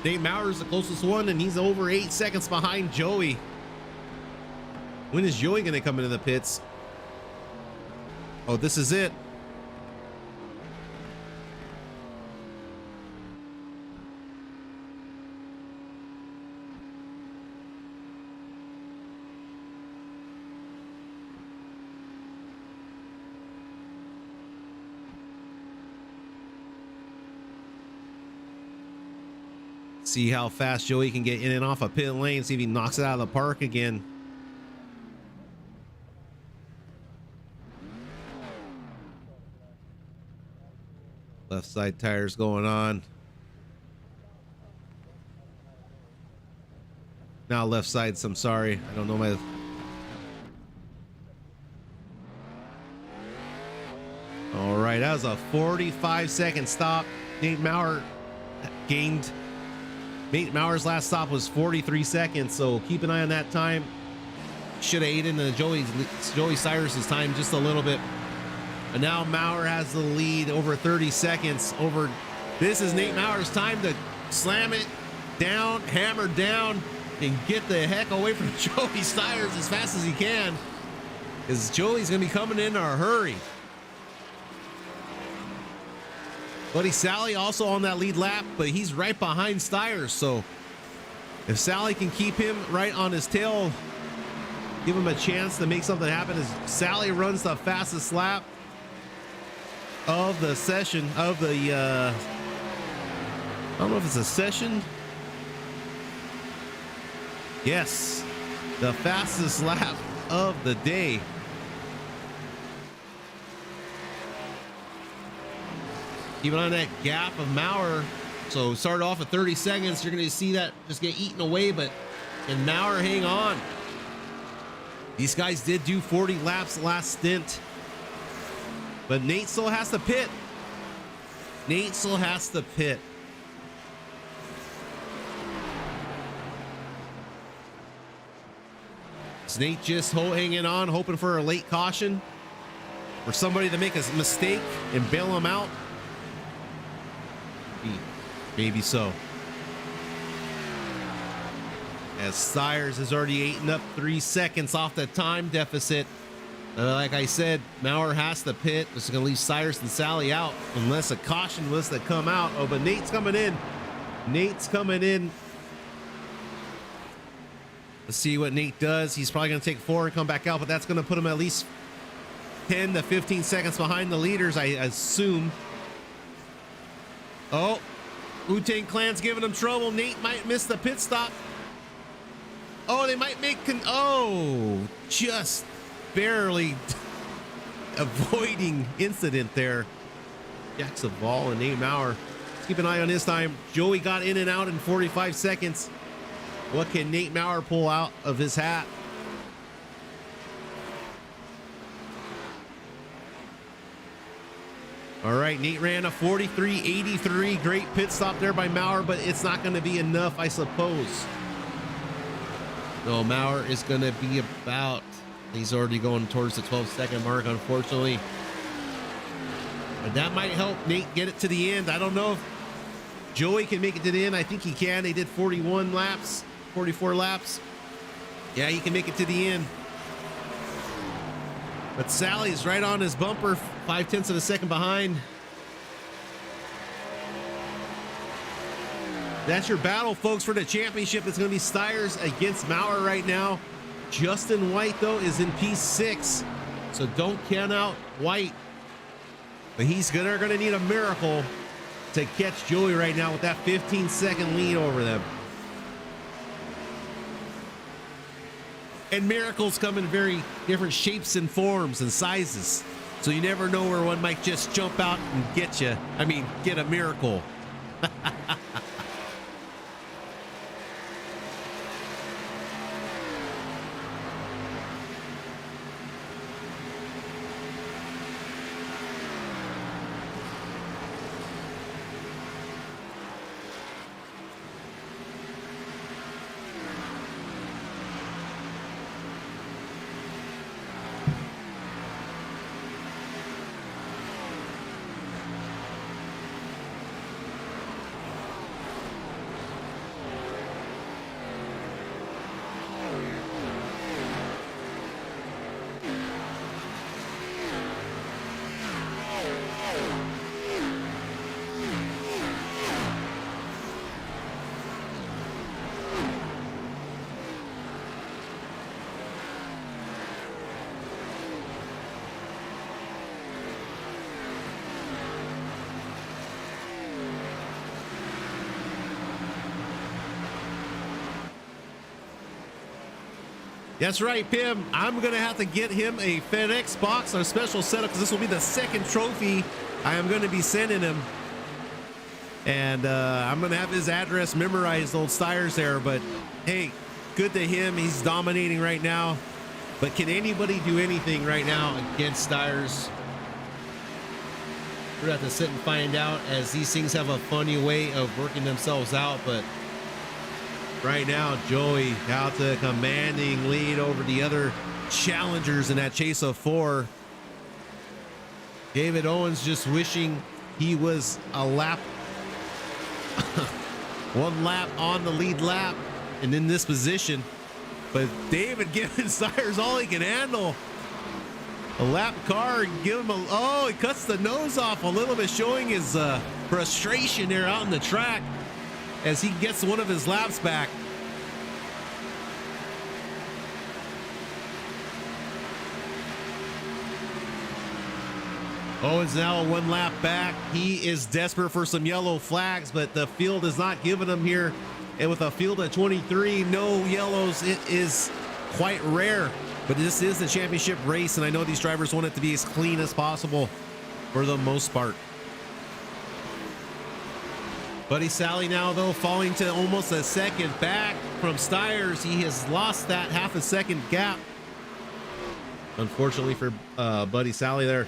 Nate Maurer's the closest one, and he's over 8 seconds behind Joey. When is Joey going to come into the pits? Oh, this is it. See how fast Joey can get in and off a pit lane. See if he knocks it out of the park again. Left side tires going on. Now left sides, I'm sorry. I don't know my... All right, that was a 45-second stop. Nate Maurer gained. Nate Maurer's last stop was 43 seconds, so keep an eye on that time. Should have ate into Joey Cyrus's time just a little bit. And now Maurer has the lead over 30 seconds over. This is Nate Maurer's time to slam it down, hammer down, and get the heck away from Joey Cyrus as fast as he can, because Joey's gonna be coming in a hurry. Buddy Sally also on that lead lap, but he's right behind Stires. So if Sally can keep him right on his tail, give him a chance to make something happen, as Sally runs the fastest lap of the session, of the, I don't know if it's a session. Yes, the fastest lap of the day. Keeping on that gap of Maurer. So start off at 30 seconds. You're going to see that just get eaten away, but can Maurer hang on? These guys did do 40 laps last stint, but Nate still has to pit. Nate still has to pit. Is Nate just hanging on, hoping for a late caution or somebody to make a mistake and bail him out? Maybe so. As Stires has already eaten up 3 seconds off the time deficit. Like I said, Maurer has to pit. This is going to leave Stires and Sally out unless a caution was to come out. Oh, but Nate's coming in. Nate's coming in. Let's see what Nate does. He's probably going to take 4 and come back out, but that's going to put him at least 10 to 15 seconds behind the leaders, I assume. Oh, Wu-Tang Clan's giving him trouble. Nate might miss the pit stop. Oh, they might make... just barely avoiding incident there. Jack Savall and Nate Maurer. Let's keep an eye on his time. Joey got in and out in 45 seconds. What can Nate Maurer pull out of his hat? All right, Nate ran a 43.83. Great pit stop there by Maurer, but it's not going to be enough, I suppose. No, Maurer is going to be about... He's already going towards the 12-second mark, unfortunately. But that might help Nate get it to the end. I don't know if Joey can make it to the end. I think he can. They did 41 laps, 44 laps. Yeah, he can make it to the end. But Sally's right on his bumper, 0.5 of a second behind. That's your battle, folks, for the championship. It's going to be Stires against Maurer right now. Justin White, though, is in P6, so don't count out White. But they're going to need a miracle to catch Joey right now with that 15-second lead over them. And miracles come in very different shapes and forms and sizes. So you never know where one might just jump out and get you. I mean, get a miracle. That's right, Pim. I'm going to have to get him a FedEx box or a special setup because this will be the second trophy I am going to be sending him. And I'm going to have his address memorized, old Steyer's there. But hey, good to him. He's dominating right now. But can anybody do anything right now against Steyer's? We're going to have to sit and find out, as these things have a funny way of working themselves out. But right now, Joey out to a commanding lead over the other challengers in that chase of 4. David Owens just wishing he was a lap, one lap on the lead lap and in this position. But David giving Steyer's all he can handle. A lap car, give him he cuts the nose off a little bit, showing his frustration there out on the track as he gets one of his laps back. Owens now 1 lap back. He is desperate for some yellow flags, but the field is not giving him here. And with a field of 23, no yellows, it is quite rare. But this is the championship race, and I know these drivers want it to be as clean as possible for the most part. Buddy Sally now, though, falling to almost a second back from Steyer's. He has lost that half a second gap, unfortunately for Buddy Sally there.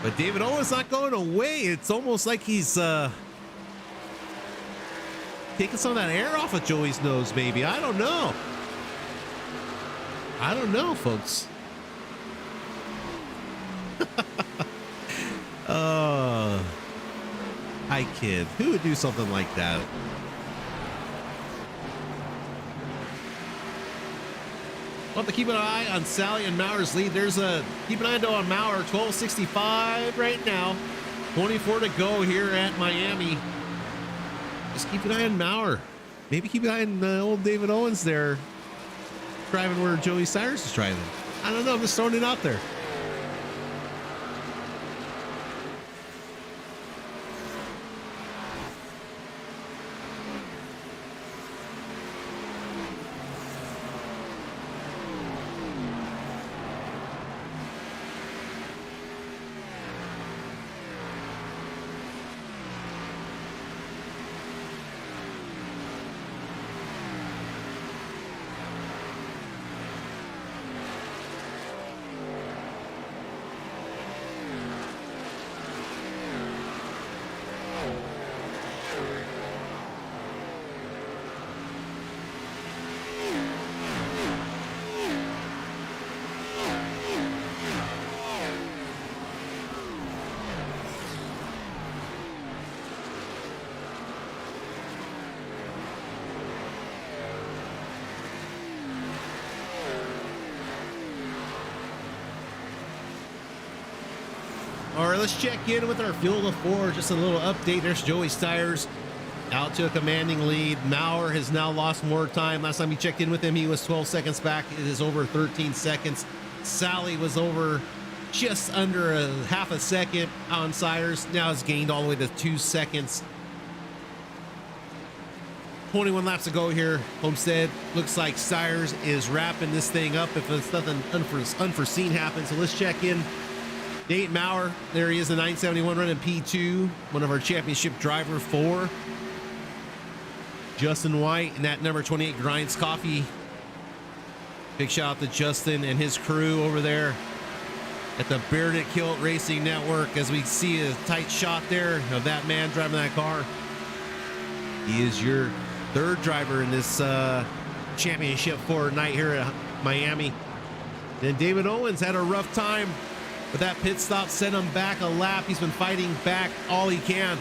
But David Owens not going away. It's almost like he's taking some of that air off of Joey's nose, maybe. I don't know. I don't know, folks. I kid. Who would do something like that? We'll have to keep an eye on Sally and Maurer's lead. There's a keep an eye though on Maurer, 12:65 right now. 24 to go here at Miami. Just keep an eye on Maurer. Maybe keep an eye on old David Owens there, driving where Joey Cyrus is driving. I don't know. I'm just throwing it out there. All right, let's check in with our field of 4. Just a little update. There's Joey Steyer's out to a commanding lead. Maurer has now lost more time. Last time we checked in with him, he was 12 seconds back. It is over 13 seconds. Sally was over just under a half a second on Steyer's. Now it's gained all the way to 2 seconds. 21 laps to go here. Homestead looks like Steyer's is wrapping this thing up if it's nothing unforeseen happens. So let's check in. Nate Maurer, there he is, the 971 running P2, one of our championship driver 4. Justin White and that number 28 Grinds Coffee. Big shout out to Justin and his crew over there at the Bearded Kilt Racing Network, as we see a tight shot there of that man driving that car. He is your 3rd driver in this championship 4 night here at Miami. Then David Owens had a rough time. But that pit stop sent him back a lap. He's been fighting back all he can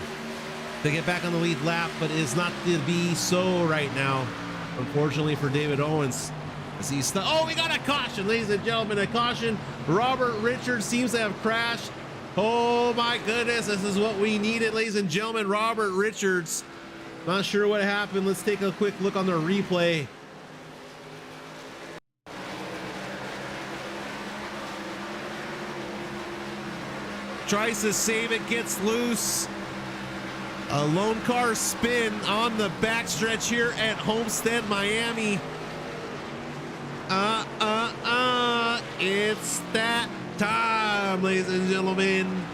to get back on the lead lap, but it is not to be so right now, unfortunately for David Owens. As he's we got a caution, ladies and gentlemen, a caution. Robert Richards seems to have crashed. Oh my goodness, this is what we needed, ladies and gentlemen. Robert Richards. Not sure what happened. Let's take a quick look on the replay. Tries to save it, gets loose. A lone car spin on the backstretch here at Homestead, Miami. It's that time, ladies and gentlemen.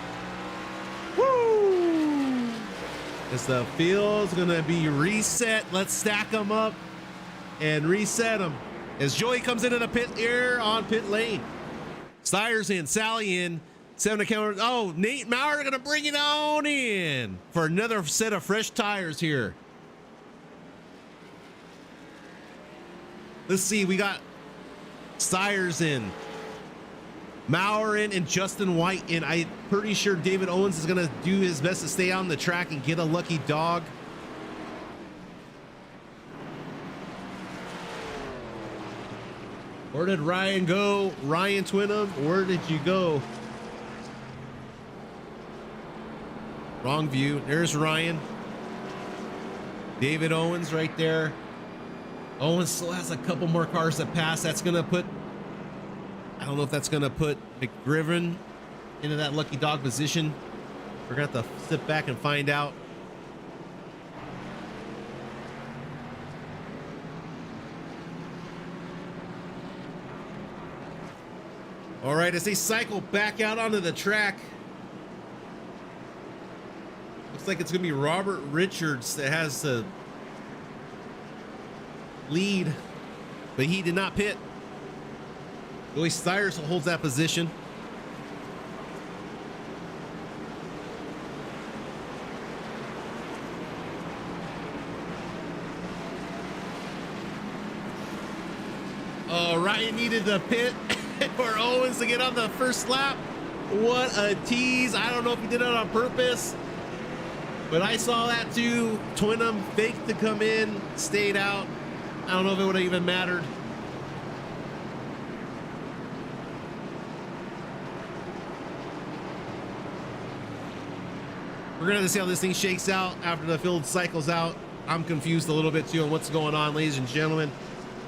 Woo! As the field's gonna be reset. Let's stack them up and reset them. As Joey comes into the pit here on pit lane. Steyer's in, Sally in. 7 to counter. Oh, Nate Maurer gonna bring it on in for another set of fresh tires here. Let's see, we got Steyer's in, Maurer in, and Justin White in. I'm pretty sure David Owens is gonna do his best to stay on the track and get a lucky dog. Where did Ryan go? Ryan Twinham, where did you go? Wrong view. There's Ryan. David Owens right there. Owens still has a couple more cars to pass. That's going to put, I don't know if that's going to put McGriven into that lucky dog position. We're going to have to sit back and find out. All right, as they cycle back out onto the track, looks like it's going to be Robert Richards that has the lead, but he did not pit. Joey Steyers holds that position. Oh, Ryan needed the pit for Owens to get on the first lap. What a tease. I don't know if he did it on purpose, but I saw that too. Twinham faked to come in, stayed out. I don't know if it would have even mattered. We're gonna have to see how this thing shakes out after the field cycles out. I'm confused a little bit too on what's going on, ladies and gentlemen.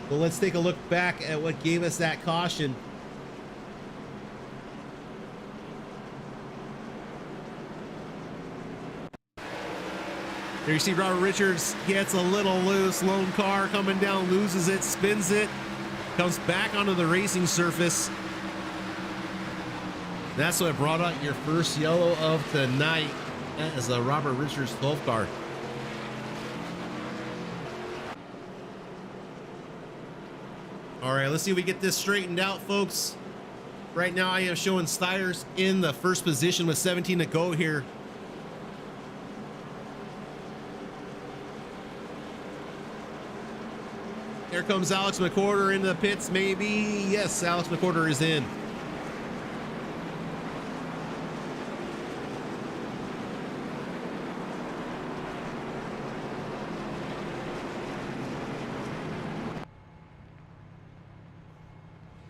But let's take a look back at what gave us that caution. There you see Robert Richards gets a little loose. Lone car coming down, loses it, spins it, comes back onto the racing surface. That's what brought out your first yellow of tonight. That is the Robert Richards 12 car. All right, let's see if we get this straightened out, folks. Right now I am showing Steyers in the first position with 17 to go here. Here comes Alex McWhorter into the pits, maybe. Yes, Alex McWhorter is in.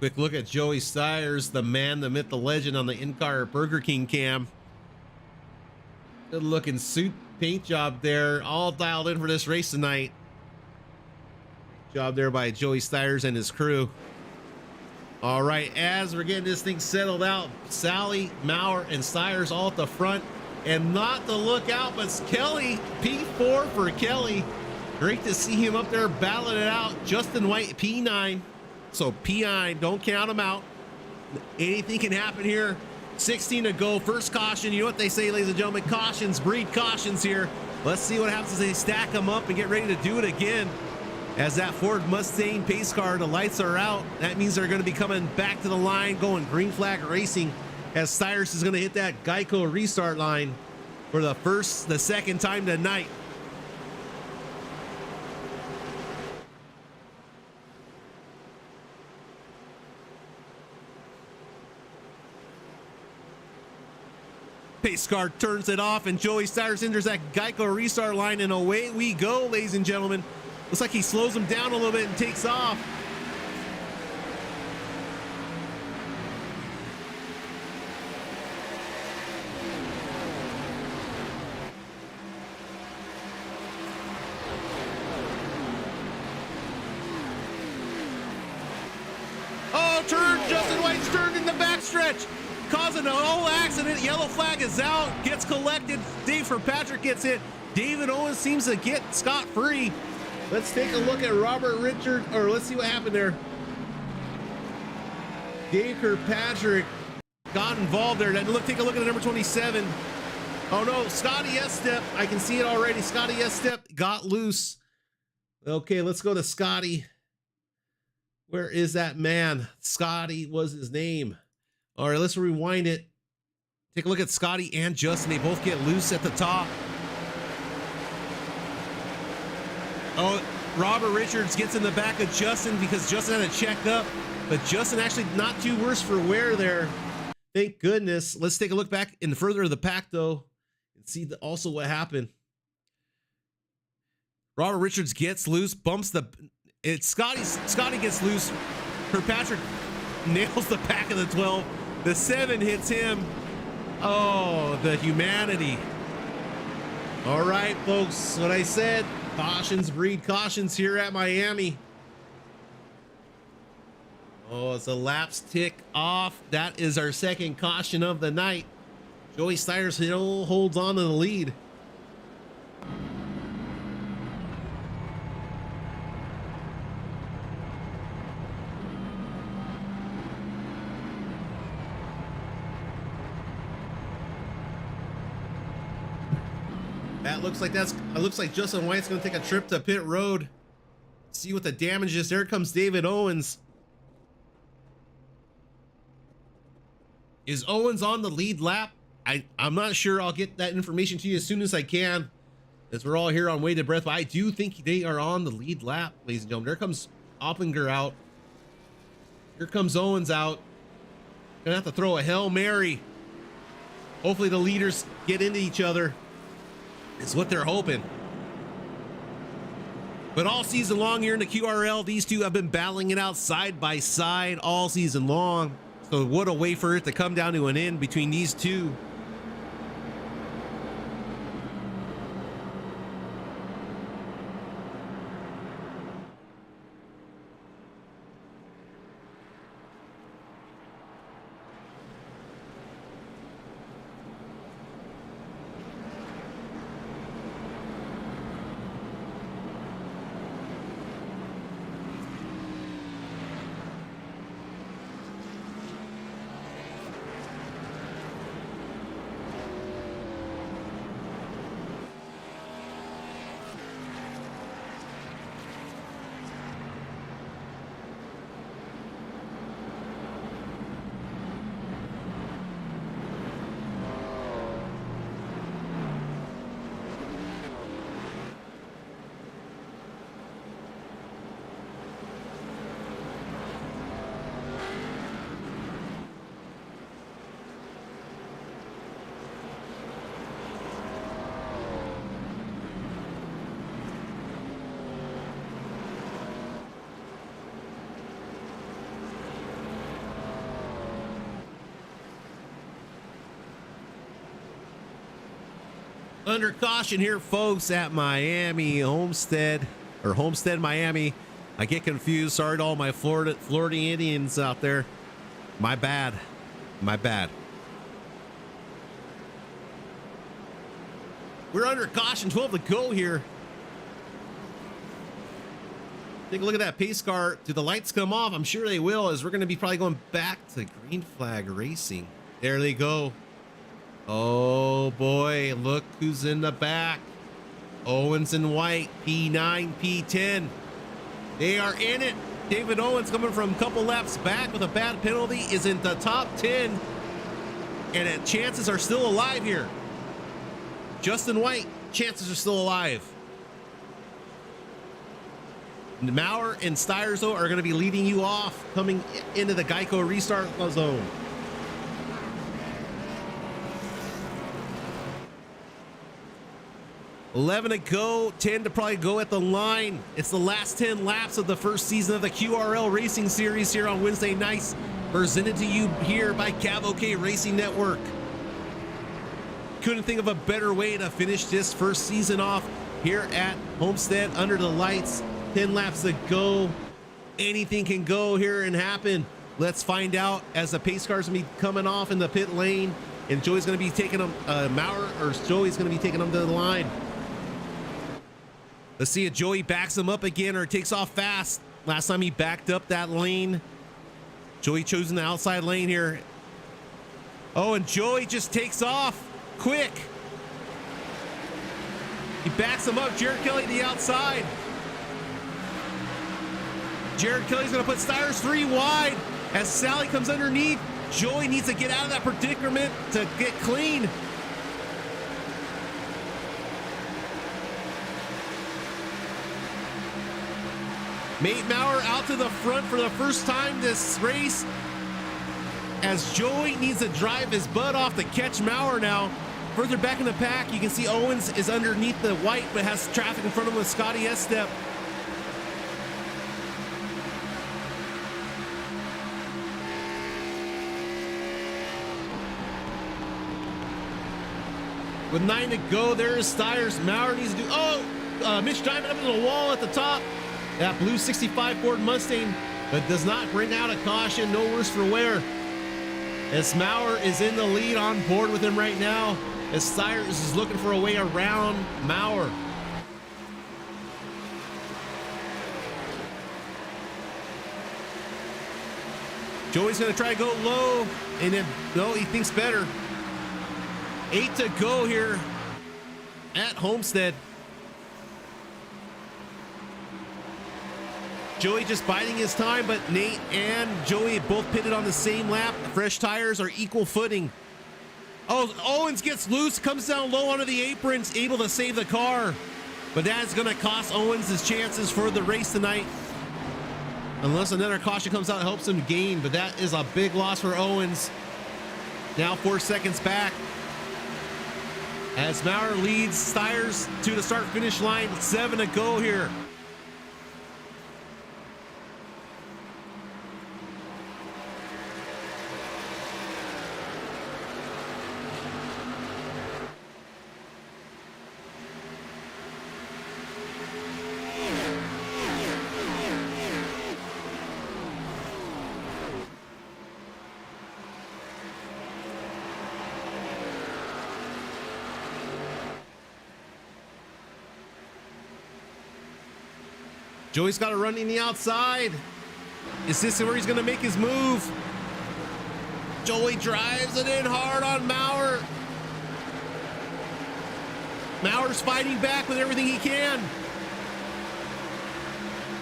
Quick look at Joey Steyers, the man, the myth, the legend on the in-car Burger King cam. Good looking suit paint job there, all dialed in for this race tonight. Job there by Joey Steyers and his crew. All right, as we're getting this thing settled out, Sally, Maurer, and Steyers all at the front. And not to look out, but it's Kelly, P4 for Kelly. Great to see him up there battling it out. Justin White, P9. So P9, don't count him out. Anything can happen here. 16 to go, first caution. You know what they say, ladies and gentlemen, cautions breed cautions here. Let's see what happens as they stack them up and get ready to do it again. As that Ford Mustang pace car, the lights are out. That means they're going to be coming back to the line, going green flag racing, as Steyers is going to hit that Geico restart line for the second time tonight. Pace car turns it off, and Joey Steyers enters that Geico restart line, and away we go, ladies and gentlemen. Looks like he slows him down a little bit and takes off. Oh, turn! Justin White's turned in the backstretch, causing no accident. Yellow flag is out, gets collected. Dave Kirkpatrick gets hit. David Owens seems to get scot-free. Let's take a look at Robert Richard, or let's see what happened there. Dave Kirkpatrick got involved there. Take a look at the number 27. Oh no, Scotty Estep. I can see it already. Scotty Estep got loose. Okay, let's go to Scotty. Where is that man? Scotty was his name. All right, let's rewind it. Take a look at Scotty and Justin. They both get loose at the top. Oh, Robert Richards gets in the back of Justin because Justin had to check up, but Justin actually not too worse for wear there. Thank goodness. Let's take a look back in further of the pack though and see also what happened. Robert Richards gets loose, bumps the... Scotty gets loose. Kirkpatrick nails the back of the 12. The 7 hits him. Oh, the humanity. All right, folks. What I said, cautions breed cautions here at Miami. Oh, it's a laps tick off. That is our second caution of the night. Joey Steyer still holds on to the lead. That looks like it looks like Justin White's gonna take a trip to pit road. See what the damage is. There comes David Owens. Is Owens on the lead lap? I'm not sure. I'll get that information to you as soon as I can, as we're all here on weighted breath. But I do think they are on the lead lap, ladies and gentlemen. There comes Oppinger out. Here comes Owens out. Gonna have to throw a Hail Mary. Hopefully the leaders get into each other. It's what they're hoping. But all season long here in the QRL, these two have been battling it out side by side all season long. So what a way for it to come down to an end between these two. Under caution here, folks, at Miami Homestead, or Homestead, Miami. I get confused. Sorry to all my Florida Indians out there. My bad. My bad. We're under caution, 12 to go here. Take a look at that pace car. Do the lights come off? I'm sure they will, as we're going to be probably going back to green flag racing. There they go. Oh boy, look who's in the back. Owens and White, P9, P10. They are in it. David Owens, coming from a couple laps back with a bad penalty, is in the top 10. And chances are still alive here. Justin White, chances are still alive. Maurer and Steyerzo are going to be leading you off coming into the Geico restart zone. $11 to go, 10 to probably go at the line. It's the last 10 laps of the first season of the QRL Racing Series here on Wednesday nights, presented to you here by Cav Racing Network. Couldn't think of a better way to finish this first season off here at Homestead under the lights. 10 laps to go. Anything can go here and happen. Let's find out as the pace car's gonna be coming off in the pit lane, and Joey's gonna be taking him, Joey's gonna be taking him to the line. Let's see if Joey backs him up again or takes off fast. Last time he backed up that lane. Joey choosing the outside lane here. Oh, and Joey just takes off quick. He backs him up. Jared Kelly to the outside. Jared Kelly's gonna put Steyer's 3 wide as Sally comes underneath. Joey needs to get out of that predicament to get clean. Nate Maurer out to the front for the first time this race, as Joey needs to drive his butt off to catch Maurer now. Further back in the pack, you can see Owens is underneath the white, but has traffic in front of him with Scotty Estep. With 9 to go, there is Steyer's. Maurer needs to do, Mitch Diamond up to the wall at the top. That blue 65 Ford Mustang, but does not bring out a caution. No worse for wear. As Maurer is in the lead, on board with him right now, as Steyers is looking for a way around Maurer. Joey's gonna try to go low, and then, no, he thinks better. 8 to go here at Homestead. Joey just biding his time, but Nate and Joey both pitted on the same lap. Fresh tires are equal footing. Oh, Owens gets loose, comes down low onto the aprons, able to save the car. But that's going to cost Owens his chances for the race tonight. Unless another caution comes out and helps him gain, but that is a big loss for Owens. Now 4 seconds back. As Maurer leads Steyers to the start-finish line, 7 to go here. Joey's got to run in the outside. Is this where he's going to make his move? Joey drives it in hard on Maurer. Maurer's fighting back with everything he can.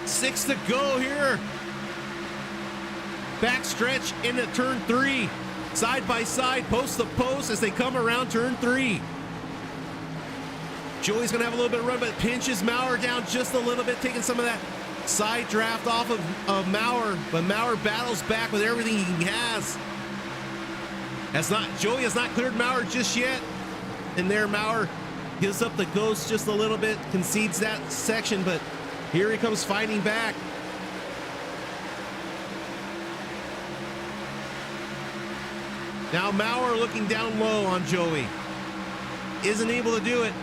6 to go here. Back stretch into turn 3. Side by side, post to post as they come around turn 3. Joey's gonna have a little bit of run, but pinches Maurer down just a little bit, taking some of that side draft off of Maurer. But Maurer battles back with everything he has. Joey has not cleared Maurer just yet. And there Maurer gives up the ghost just a little bit, concedes that section, but here he comes fighting back. Now Maurer looking down low on Joey. Isn't able to do it.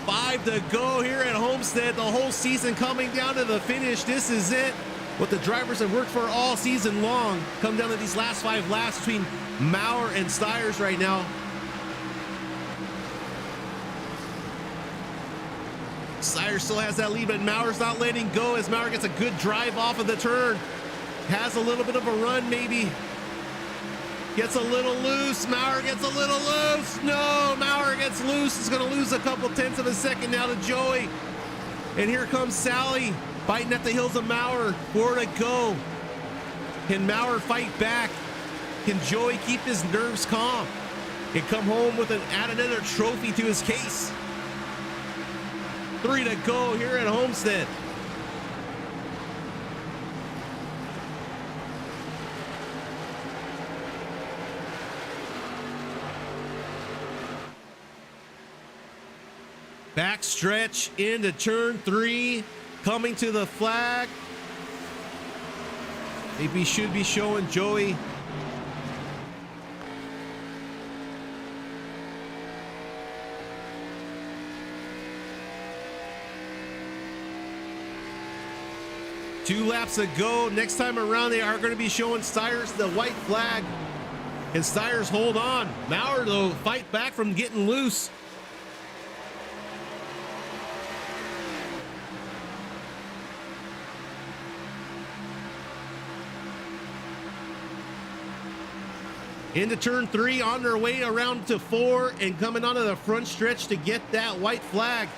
5 to go here at Homestead. The whole season coming down to the finish. This is it. What the drivers have worked for all season long. Come down to these last 5 laps between Maurer and Steyers right now. Steyers still has that lead, but Maurer's not letting go as Maurer gets a good drive off of the turn. Has a little bit of a run maybe. Gets a little loose. Maurer gets a little loose. No, Maurer gets loose. He's going to lose a couple tenths of a second now to Joey. And here comes Sally biting at the heels of Maurer. 4 to go. Can Maurer fight back? Can Joey keep his nerves calm and come home with add another trophy to his case? 3 to go here at Homestead. Back stretch into turn 3, coming to the flag. Maybe should be showing Joey. 2 laps to go. Next time around, they are going to be showing Steyrs the white flag. Can Steyrs hold on? Maurer, though, fight back from getting loose. Into turn 3, on their way around to 4 and coming onto the front stretch to get that white flag.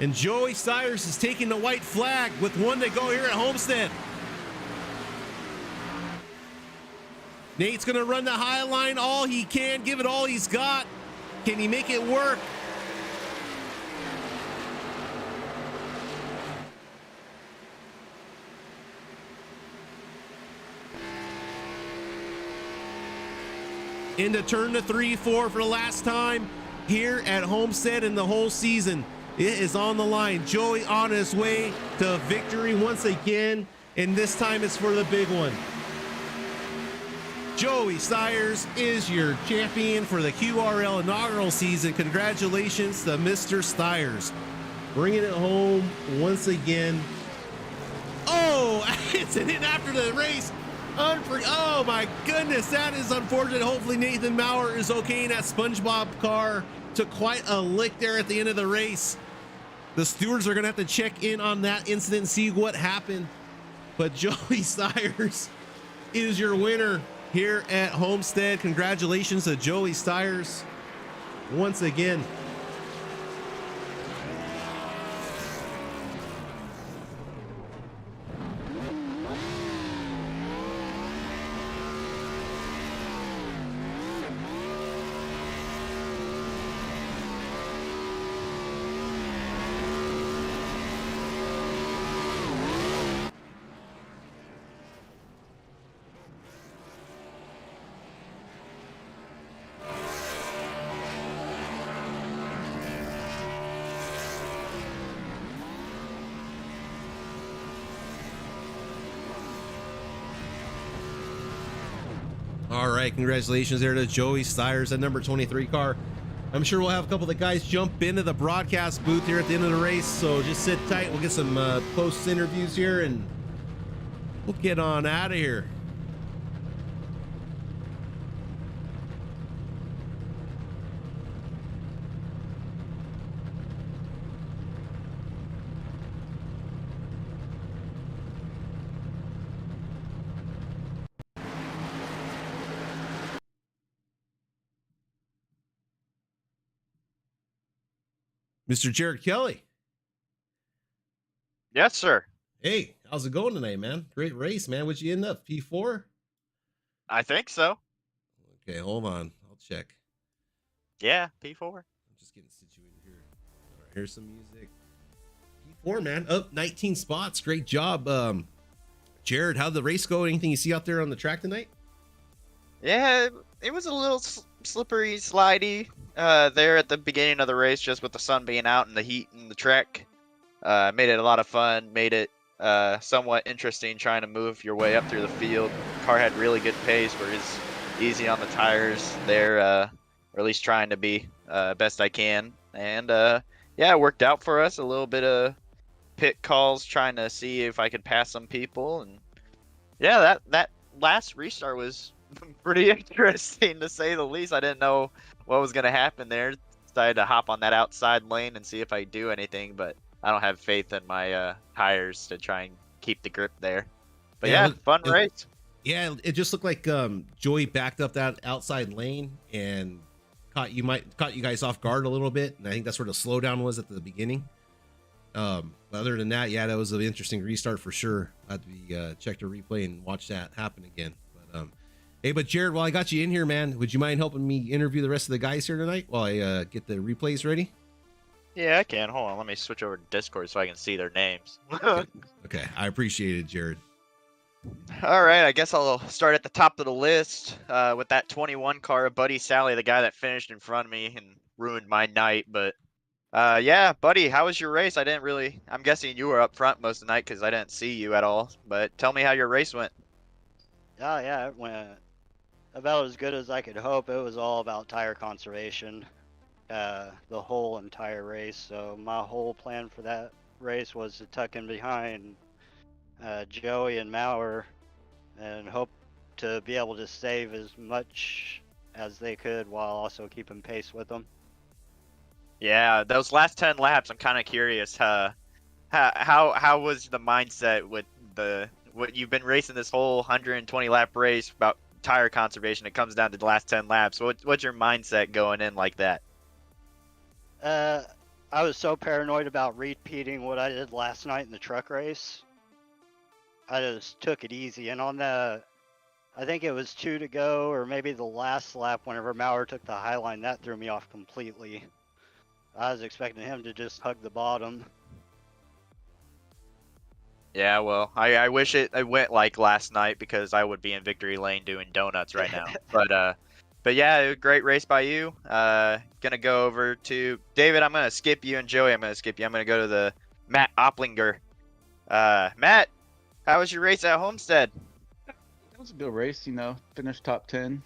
And Joey Steyrs is taking the white flag with 1 to go here at Homestead. Nate's going to run the high line all he can, give it all he's got. Can he make it work? Into turn to 3, 4 for the last time here at Homestead in the whole season. It is on the line. Joey on his way to victory once again, and this time it's for the big one. Joey Steyrs is your champion for the QRL inaugural season. Congratulations to Mr. Steyrs. Bringing it home once again. Oh, it's an hit after the race. Oh my goodness, that is unfortunate. Hopefully Nathan Maurer is okay. That SpongeBob car took quite a lick there at the end of the race. The stewards are gonna have to check in on that incident and see what happened. But Joey Steyrs is your winner here at Homestead. Congratulations to Joey Steyrs once again. All right, congratulations there to Joey Steyrs, that number 23 car. I'm sure we'll have a couple of the guys jump into the broadcast booth here at the end of the race, so just sit tight. We'll get some post interviews here, and we'll get on out of here. Mr. Jared Kelly. Yes, sir. Hey, how's it going tonight, man? Great race, man. What'd you end up? P4? I think so. Okay, hold on. I'll check. Yeah, P4. I'm just getting situated here. All right, here's some music. P4, man. Up 19 spots. Great job. Jared, how'd the race go? Anything you see out there on the track tonight? Yeah, it was a little slippery, slidey there at the beginning of the race, just with the sun being out and the heat and the track. Made it a lot of fun, made it somewhat interesting trying to move your way up through the field. Car had really good pace, where it's easy on the tires there, or at least trying to be best I can. And yeah, it worked out for us. A little bit of pit calls, trying to see if I could pass some people. And yeah, that last restart was pretty interesting, to say the least. I didn't know what was going to happen there. Decided to hop on that outside lane and see if I do anything, but I don't have faith in my tires to try and keep the grip there. But yeah, fun race. Yeah, it just looked like Joey backed up that outside lane and caught you guys off guard a little bit, and I think that's where the slowdown was at the beginning. Other than that, yeah, that was an interesting restart for sure. I had to be check the replay and watch that happen again. But hey, but Jared, while I got you in here, man, would you mind helping me interview the rest of the guys here tonight while I get the replays ready? Yeah, I can. Hold on, let me switch over to Discord so I can see their names. Okay, I appreciate it, Jared. All right, I guess I'll start at the top of the list with that 21 car, Buddy Sally, the guy that finished in front of me and ruined my night. But yeah, Buddy, how was your race? I'm guessing you were up front most of the night because I didn't see you at all. But tell me how your race went. Oh yeah, it went about as good as I could hope. It was all about tire conservation. the whole entire race. So my whole plan for that race was to tuck in behind Joey and Maurer and hope to be able to save as much as they could while also keeping pace with them. Yeah, those last 10 laps, I'm kind of curious. How was the mindset with what you've been racing this whole 120 lap race about tire conservation? It comes down to the last 10 laps. What's your mindset going in like that? I was so paranoid about repeating what I did last night in the truck race. I just took it easy, and on I think it was 2 to go, or maybe the last lap whenever Maurer took the high line, that threw me off completely. I was expecting him to just hug the bottom. Yeah, well, I wish it went like last night because I would be in victory lane doing donuts right now. But yeah, great race by you. Gonna go over to David. I'm gonna skip you, and Joey, I'm gonna skip you. I'm gonna go to the Matt Oplinger. Matt, how was your race at Homestead? It was a good race, finished top 10.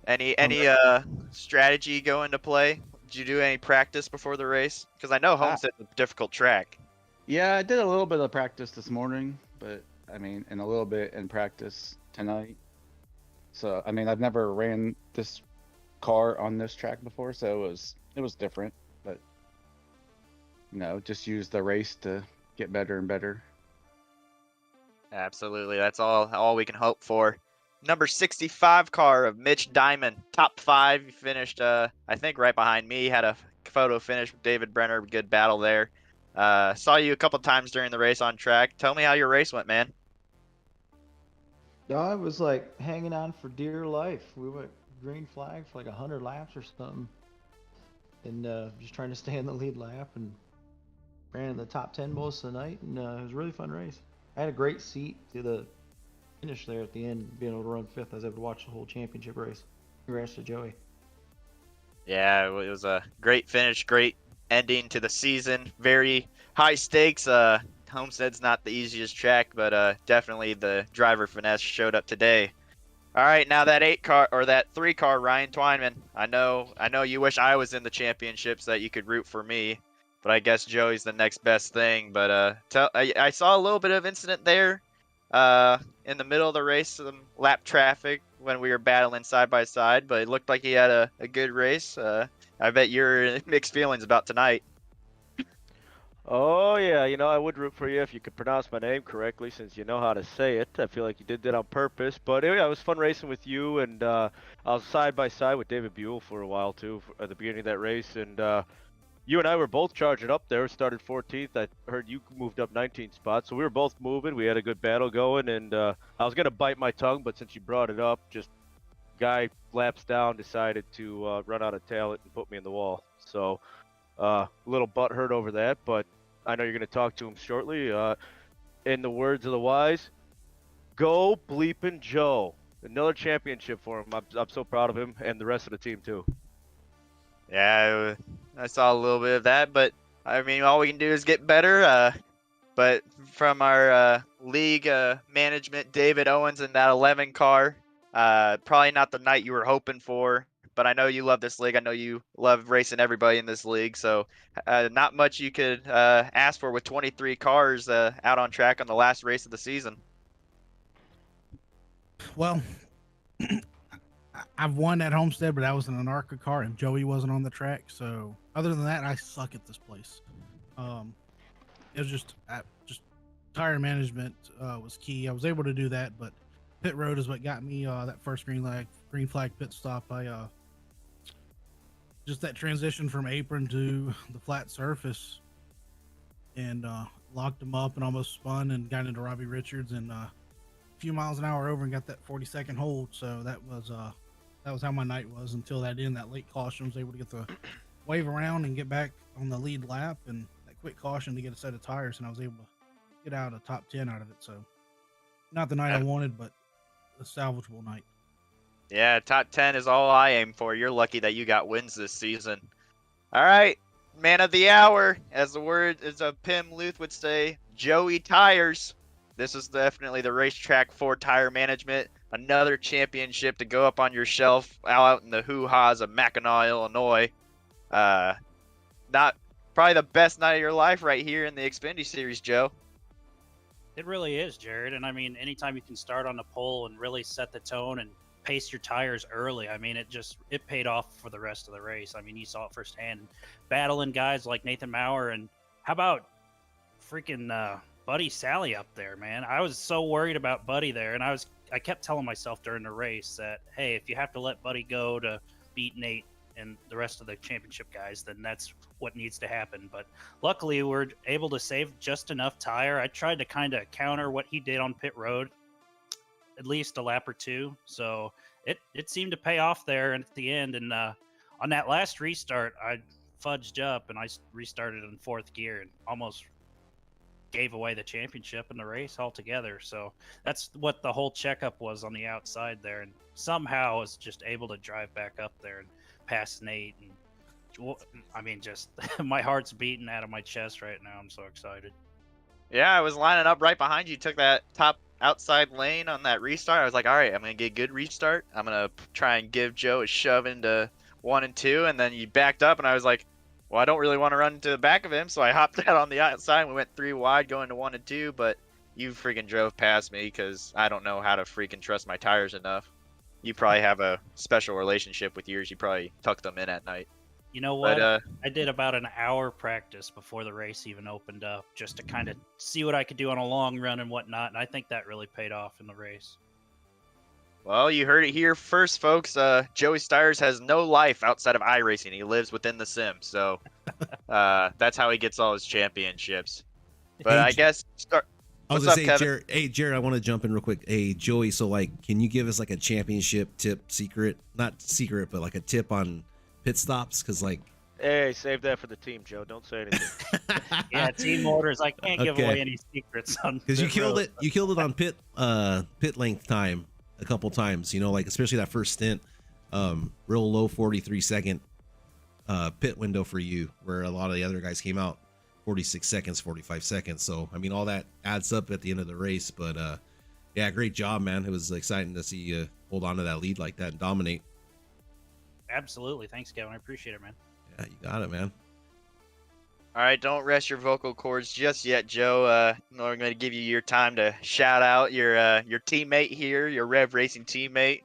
Any strategy go into play? Did you do any practice before the race? Because I know Homestead's a difficult track. Yeah, I did a little bit of practice this morning, but and a little bit in practice tonight. So, I've never ran this car on this track before, so it was different, but just use the race to get better and better. Absolutely, that's all we can hope for. Number 65 car of Mitch Diamond, top 5. He finished, I think, right behind me. Had a photo finish with David Brenner. Good battle there. Saw you a couple times during the race on track. Tell me how your race went, man. I was like hanging on for dear life. We went green flag for like 100 laps or something, and just trying to stay in the lead lap, and ran in the top 10 most of the night, and it was a really fun race. I had a great seat to the finish there at the end, being able to run 5th. I was able to watch the whole championship race. Congrats to Joey. Yeah, it was a great finish, great ending to the season. Very high stakes. Homestead's not the easiest track, but definitely the driver finesse showed up today. All right, now that 3 car, Ryan Twineman. I know you wish I was in the championship so that you could root for me, but I guess Joey's the next best thing. But I saw a little bit of incident there, in the middle of the race, some lap traffic when we were battling side by side. But it looked like he had a good race. I bet you're mixed feelings about tonight. Oh yeah, I would root for you if you could pronounce my name correctly, since you know how to say it. I feel like you did that on purpose. But yeah, it was fun racing with you, and I was side by side with David Buell for a while too, at the beginning of that race. And you and I were both charging up there. Started 14th. I heard you moved up 19 spots, so we were both moving. We had a good battle going, and I was gonna bite my tongue, but since you brought it up, just guy laps down decided to run out of talent and put me in the wall. So a little butthurt over that, but I know you're going to talk to him shortly. In the words of the wise, go bleepin' Joe. Another championship for him. I'm so proud of him and the rest of the team too. Yeah, I saw a little bit of that, but all we can do is get better. But from our league management, David Owens in that 11 car, probably not the night you were hoping for. But I know you love this league. I know you love racing everybody in this league. So not much you could ask for with 23 cars out on track on the last race of the season. Well, I've won at Homestead, but that was in an ARCA car, and Joey wasn't on the track. So other than that, I suck at this place. It was just tire management was key. I was able to do that, but pit road is what got me that first green flag pit stop. I just that transition from apron to the flat surface, and locked him up and almost spun and got into Robbie Richards and a few miles an hour over and got that 40-second hold. So that was how my night was until that late caution. I was able to get the wave around and get back on the lead lap, and that quick caution to get a set of tires, and I was able to get out a top 10 out of it. So not the night I wanted, but a salvageable night. Yeah, top 10 is all I aim for. You're lucky that you got wins this season. All right, man of the hour, as Pim Luth would say, Joey Tires. This is definitely the racetrack for tire management. another championship to go up on your shelf out in the hoo-ha's of Mackinac, Illinois. Not probably the best night of your life right here in the Xfinity Series, Joe. It really is, Jared. And I mean, anytime you can start on the pole and really set the tone and pace your tires early, I mean, it paid off for the rest of the race. I mean, you saw it firsthand. Battling guys like Nathan Maurer, and how about freaking Buddy Sally up there, man? I was so worried about Buddy there, and I kept telling myself during the race that, hey, if you have to let Buddy go to beat Nate and the rest of the championship guys, then that's what needs to happen. But luckily, we're able to save just enough tire. I tried to kind of counter what he did on pit road, at least a lap or two. So it seemed to pay off there at the end. And on that last restart, I fudged up and I restarted in fourth gear and almost gave away the championship in the race altogether. So that's what the whole checkup was on the outside there. And somehow I was just able to drive back up there and pass Nate. And I mean, just my heart's beating out of my chest right now. I'm so excited. Yeah, I was lining up right behind you. Took that top outside lane on that restart. I was like, all right, I'm going to get a good restart. I'm going to try and give Joe a shove into 1 and 2. And then you backed up, and I was like, well, I don't really want to run into the back of him. So I hopped out on the outside, and we went 3 wide going to 1 and 2. But you freaking drove past me because I don't know how to freaking trust my tires enough. You probably have a special relationship with yours. You probably tuck them in at night. You know what? But, I did about an hour practice before the race even opened up, just to kind of see what I could do on a long run and whatnot. And I think that really paid off in the race. Well, you heard it here first, folks. Joey Stires has no life outside of iRacing. He lives within the sim, so that's how he gets all his championships. But Hey, I guess start. I was What's gonna up, say, Kevin? Jared, I want to jump in real quick. Hey, Joey, so like, can you give us like a championship tip, secret, not secret, but like a tip on pit stops? Because like, Hey, save that for the team, Joe. Don't say anything. Yeah, team orders. I can't give Okay. away any secrets on because you pit killed road. it, you killed it on pit length time a couple times. You know, like especially that first stint, real low 43-second pit window for you, where a lot of the other guys came out 46 seconds, 45 seconds. So I mean, all that adds up at the end of the race. But yeah, great job, man. It was exciting to see you hold on to that lead like that and dominate. Absolutely. Thanks, Kevin. I appreciate it, man. Yeah, you got it, man. All right, don't rest your vocal cords just yet, Joe. I'm going to give you your time to shout out your teammate here, your Rev Racing teammate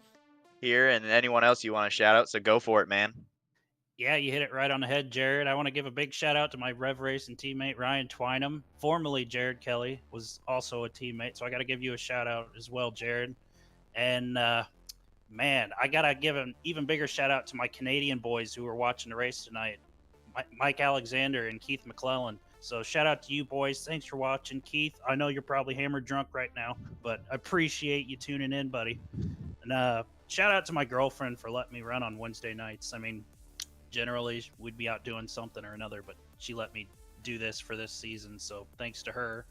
here, and anyone else you want to shout out. So go for it, man. Yeah, you hit it right on the head, Jared. I want to give a big shout out to my Rev Racing teammate, Ryan Twynham. Formerly Jared Kelly was also a teammate, so I got to give you a shout out as well, Jared. And man, I got to give an even bigger shout out to my Canadian boys who were watching the race tonight, Mike Alexander and Keith McClellan. So shout out to you boys. Thanks for watching. Keith, I know you're probably hammered drunk right now, but I appreciate you tuning in, buddy. And shout out to my girlfriend for letting me run on Wednesday nights. I mean, generally we'd be out doing something or another, but she let me do this for this season, so thanks to her.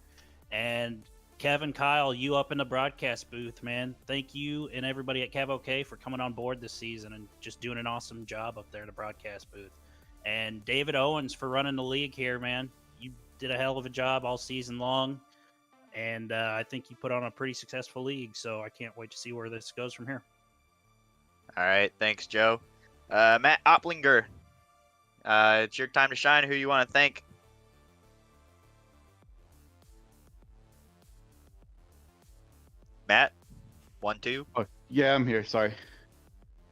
And Kevin, Kyle, you up in the broadcast booth, man. Thank you and everybody at Cav OK for coming on board this season and just doing an awesome job up there in the broadcast booth. And David Owens for running the league here, man. You did a hell of a job all season long, and I think you put on a pretty successful league, so I can't wait to see where this goes from here. All right, thanks, Joe. Matt Opplinger, it's your time to shine. Who you want to thank? Matt, 1, 2. Oh, yeah, I'm here. Sorry.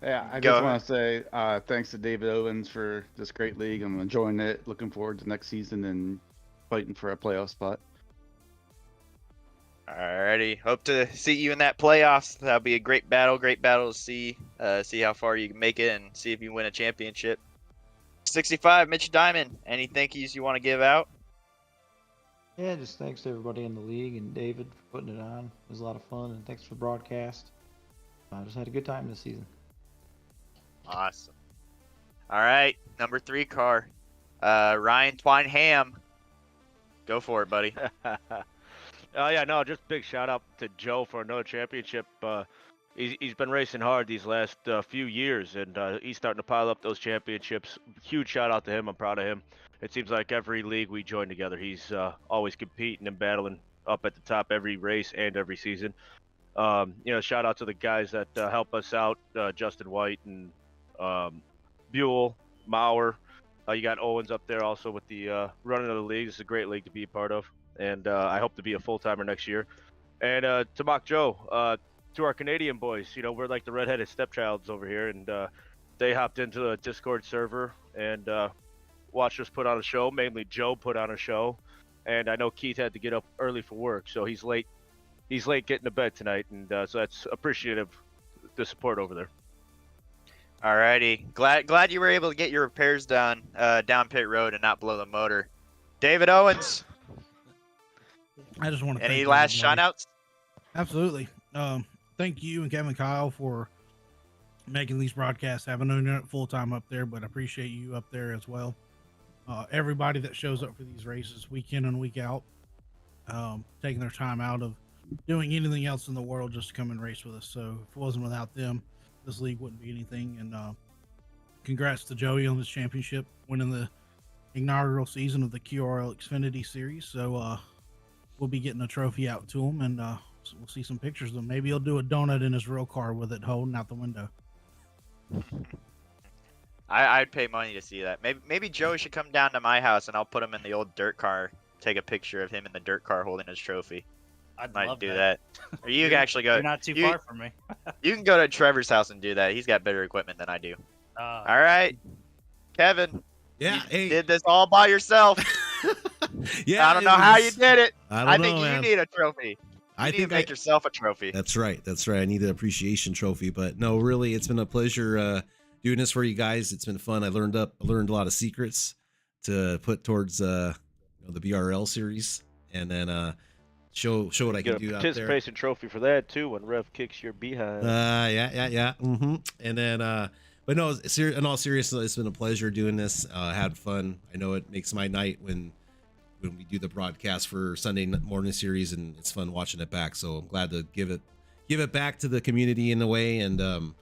Yeah, I Go just ahead. want to say thanks to David Owens for this great league. I'm enjoying it. Looking forward to next season and fighting for a playoff spot. Alrighty, hope to see you in that playoffs. That'll be a great battle to see how far you can make it and see if you win a championship. 65, Mitch Diamond, any thank yous you want to give out? Yeah, just thanks to everybody in the league and David for putting it on. It was a lot of fun, and thanks for the broadcast. I just had a good time this season. Awesome. Alright, number 3 car, Ryan Twynham. Go for it, buddy. Oh yeah, no, just big shout out to Joe for another championship. He's been racing hard these last few years, and he's starting to pile up those championships. Huge shout out to him. I'm proud of him. It seems like every league we join together, he's always competing and battling up at the top every race and every season. Shout out to the guys that help us out, Justin White and Buell, Maurer. You got Owens up there also with the running of the league. It's a great league to be a part of, and I hope to be a full-timer next year. And to Mock Joe, to our Canadian boys, we're like the redheaded stepchilds over here, and they hopped into the Discord server and watched us put on a show. Mainly Joe put on a show, and I know Keith had to get up early for work, so he's late. He's late getting to bed tonight, and so that's appreciative, the support over there. Alrighty, glad you were able to get your repairs done down pit road and not blow the motor. David Owens, I just want to any last shout outs? Absolutely. Thank you and Kevin Kyle for making these broadcasts. I haven't known it full time up there, but I appreciate you up there as well. Everybody that shows up for these races week in and week out, taking their time out of doing anything else in the world just to come and race with us. So if it wasn't without them, this league wouldn't be anything. And congrats to Joey on this championship, winning the inaugural season of the QRL Xfinity Series. So we'll be getting a trophy out to him, and so we'll see some pictures of him. Maybe he'll do a donut in his real car with it holding out the window. I'd pay money to see that. Maybe Joey should come down to my house and I'll put him in the old dirt car. Take a picture of him in the dirt car holding his trophy. I'd Might love do that. Or you can actually go. You're not too far from me. You can go to Trevor's house and do that. He's got better equipment than I do. All right, Kevin. Yeah, You did this all by yourself. Yeah, I don't know how you did it. I think know, man. you need a trophy. You need to make yourself a trophy. That's right. I need an appreciation trophy. But no, really, it's been a pleasure doing this for you guys. It's been fun. I learned a lot of secrets to put towards the BRL series, and then show what I can do out there. Participation trophy for that too when Rev kicks your behind. Yeah. And then but no, in all seriousness, it's been a pleasure doing this. Had fun. I know it makes my night when we do the broadcast for Sunday morning series, and it's fun watching it back. So I'm glad to give it back to the community in a way. And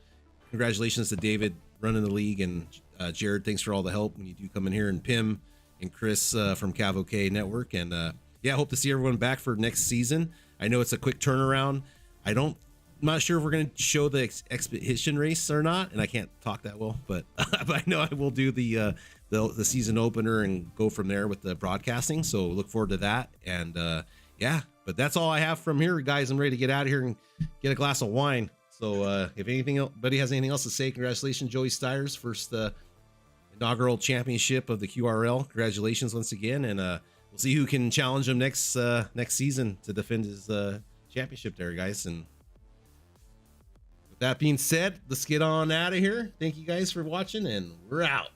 congratulations to David running the league, and Jared, thanks for all the help when you do come in here, and Pim and Chris from Cav Network. And yeah, hope to see everyone back for next season. I know it's a quick turnaround. I'm not sure if we're going to show the expedition race or not, and I can't talk that well, but I know I will do the season opener and go from there with the broadcasting. So look forward to that. And yeah, but that's all I have from here, guys. I'm ready to get out of here and get a glass of wine. So if anybody has anything else to say, congratulations, Joey Steyer's first inaugural championship of the QRL. Congratulations once again, and we'll see who can challenge him next season to defend his championship there, guys. And with that being said, let's get on out of here. Thank you guys for watching, and we're out.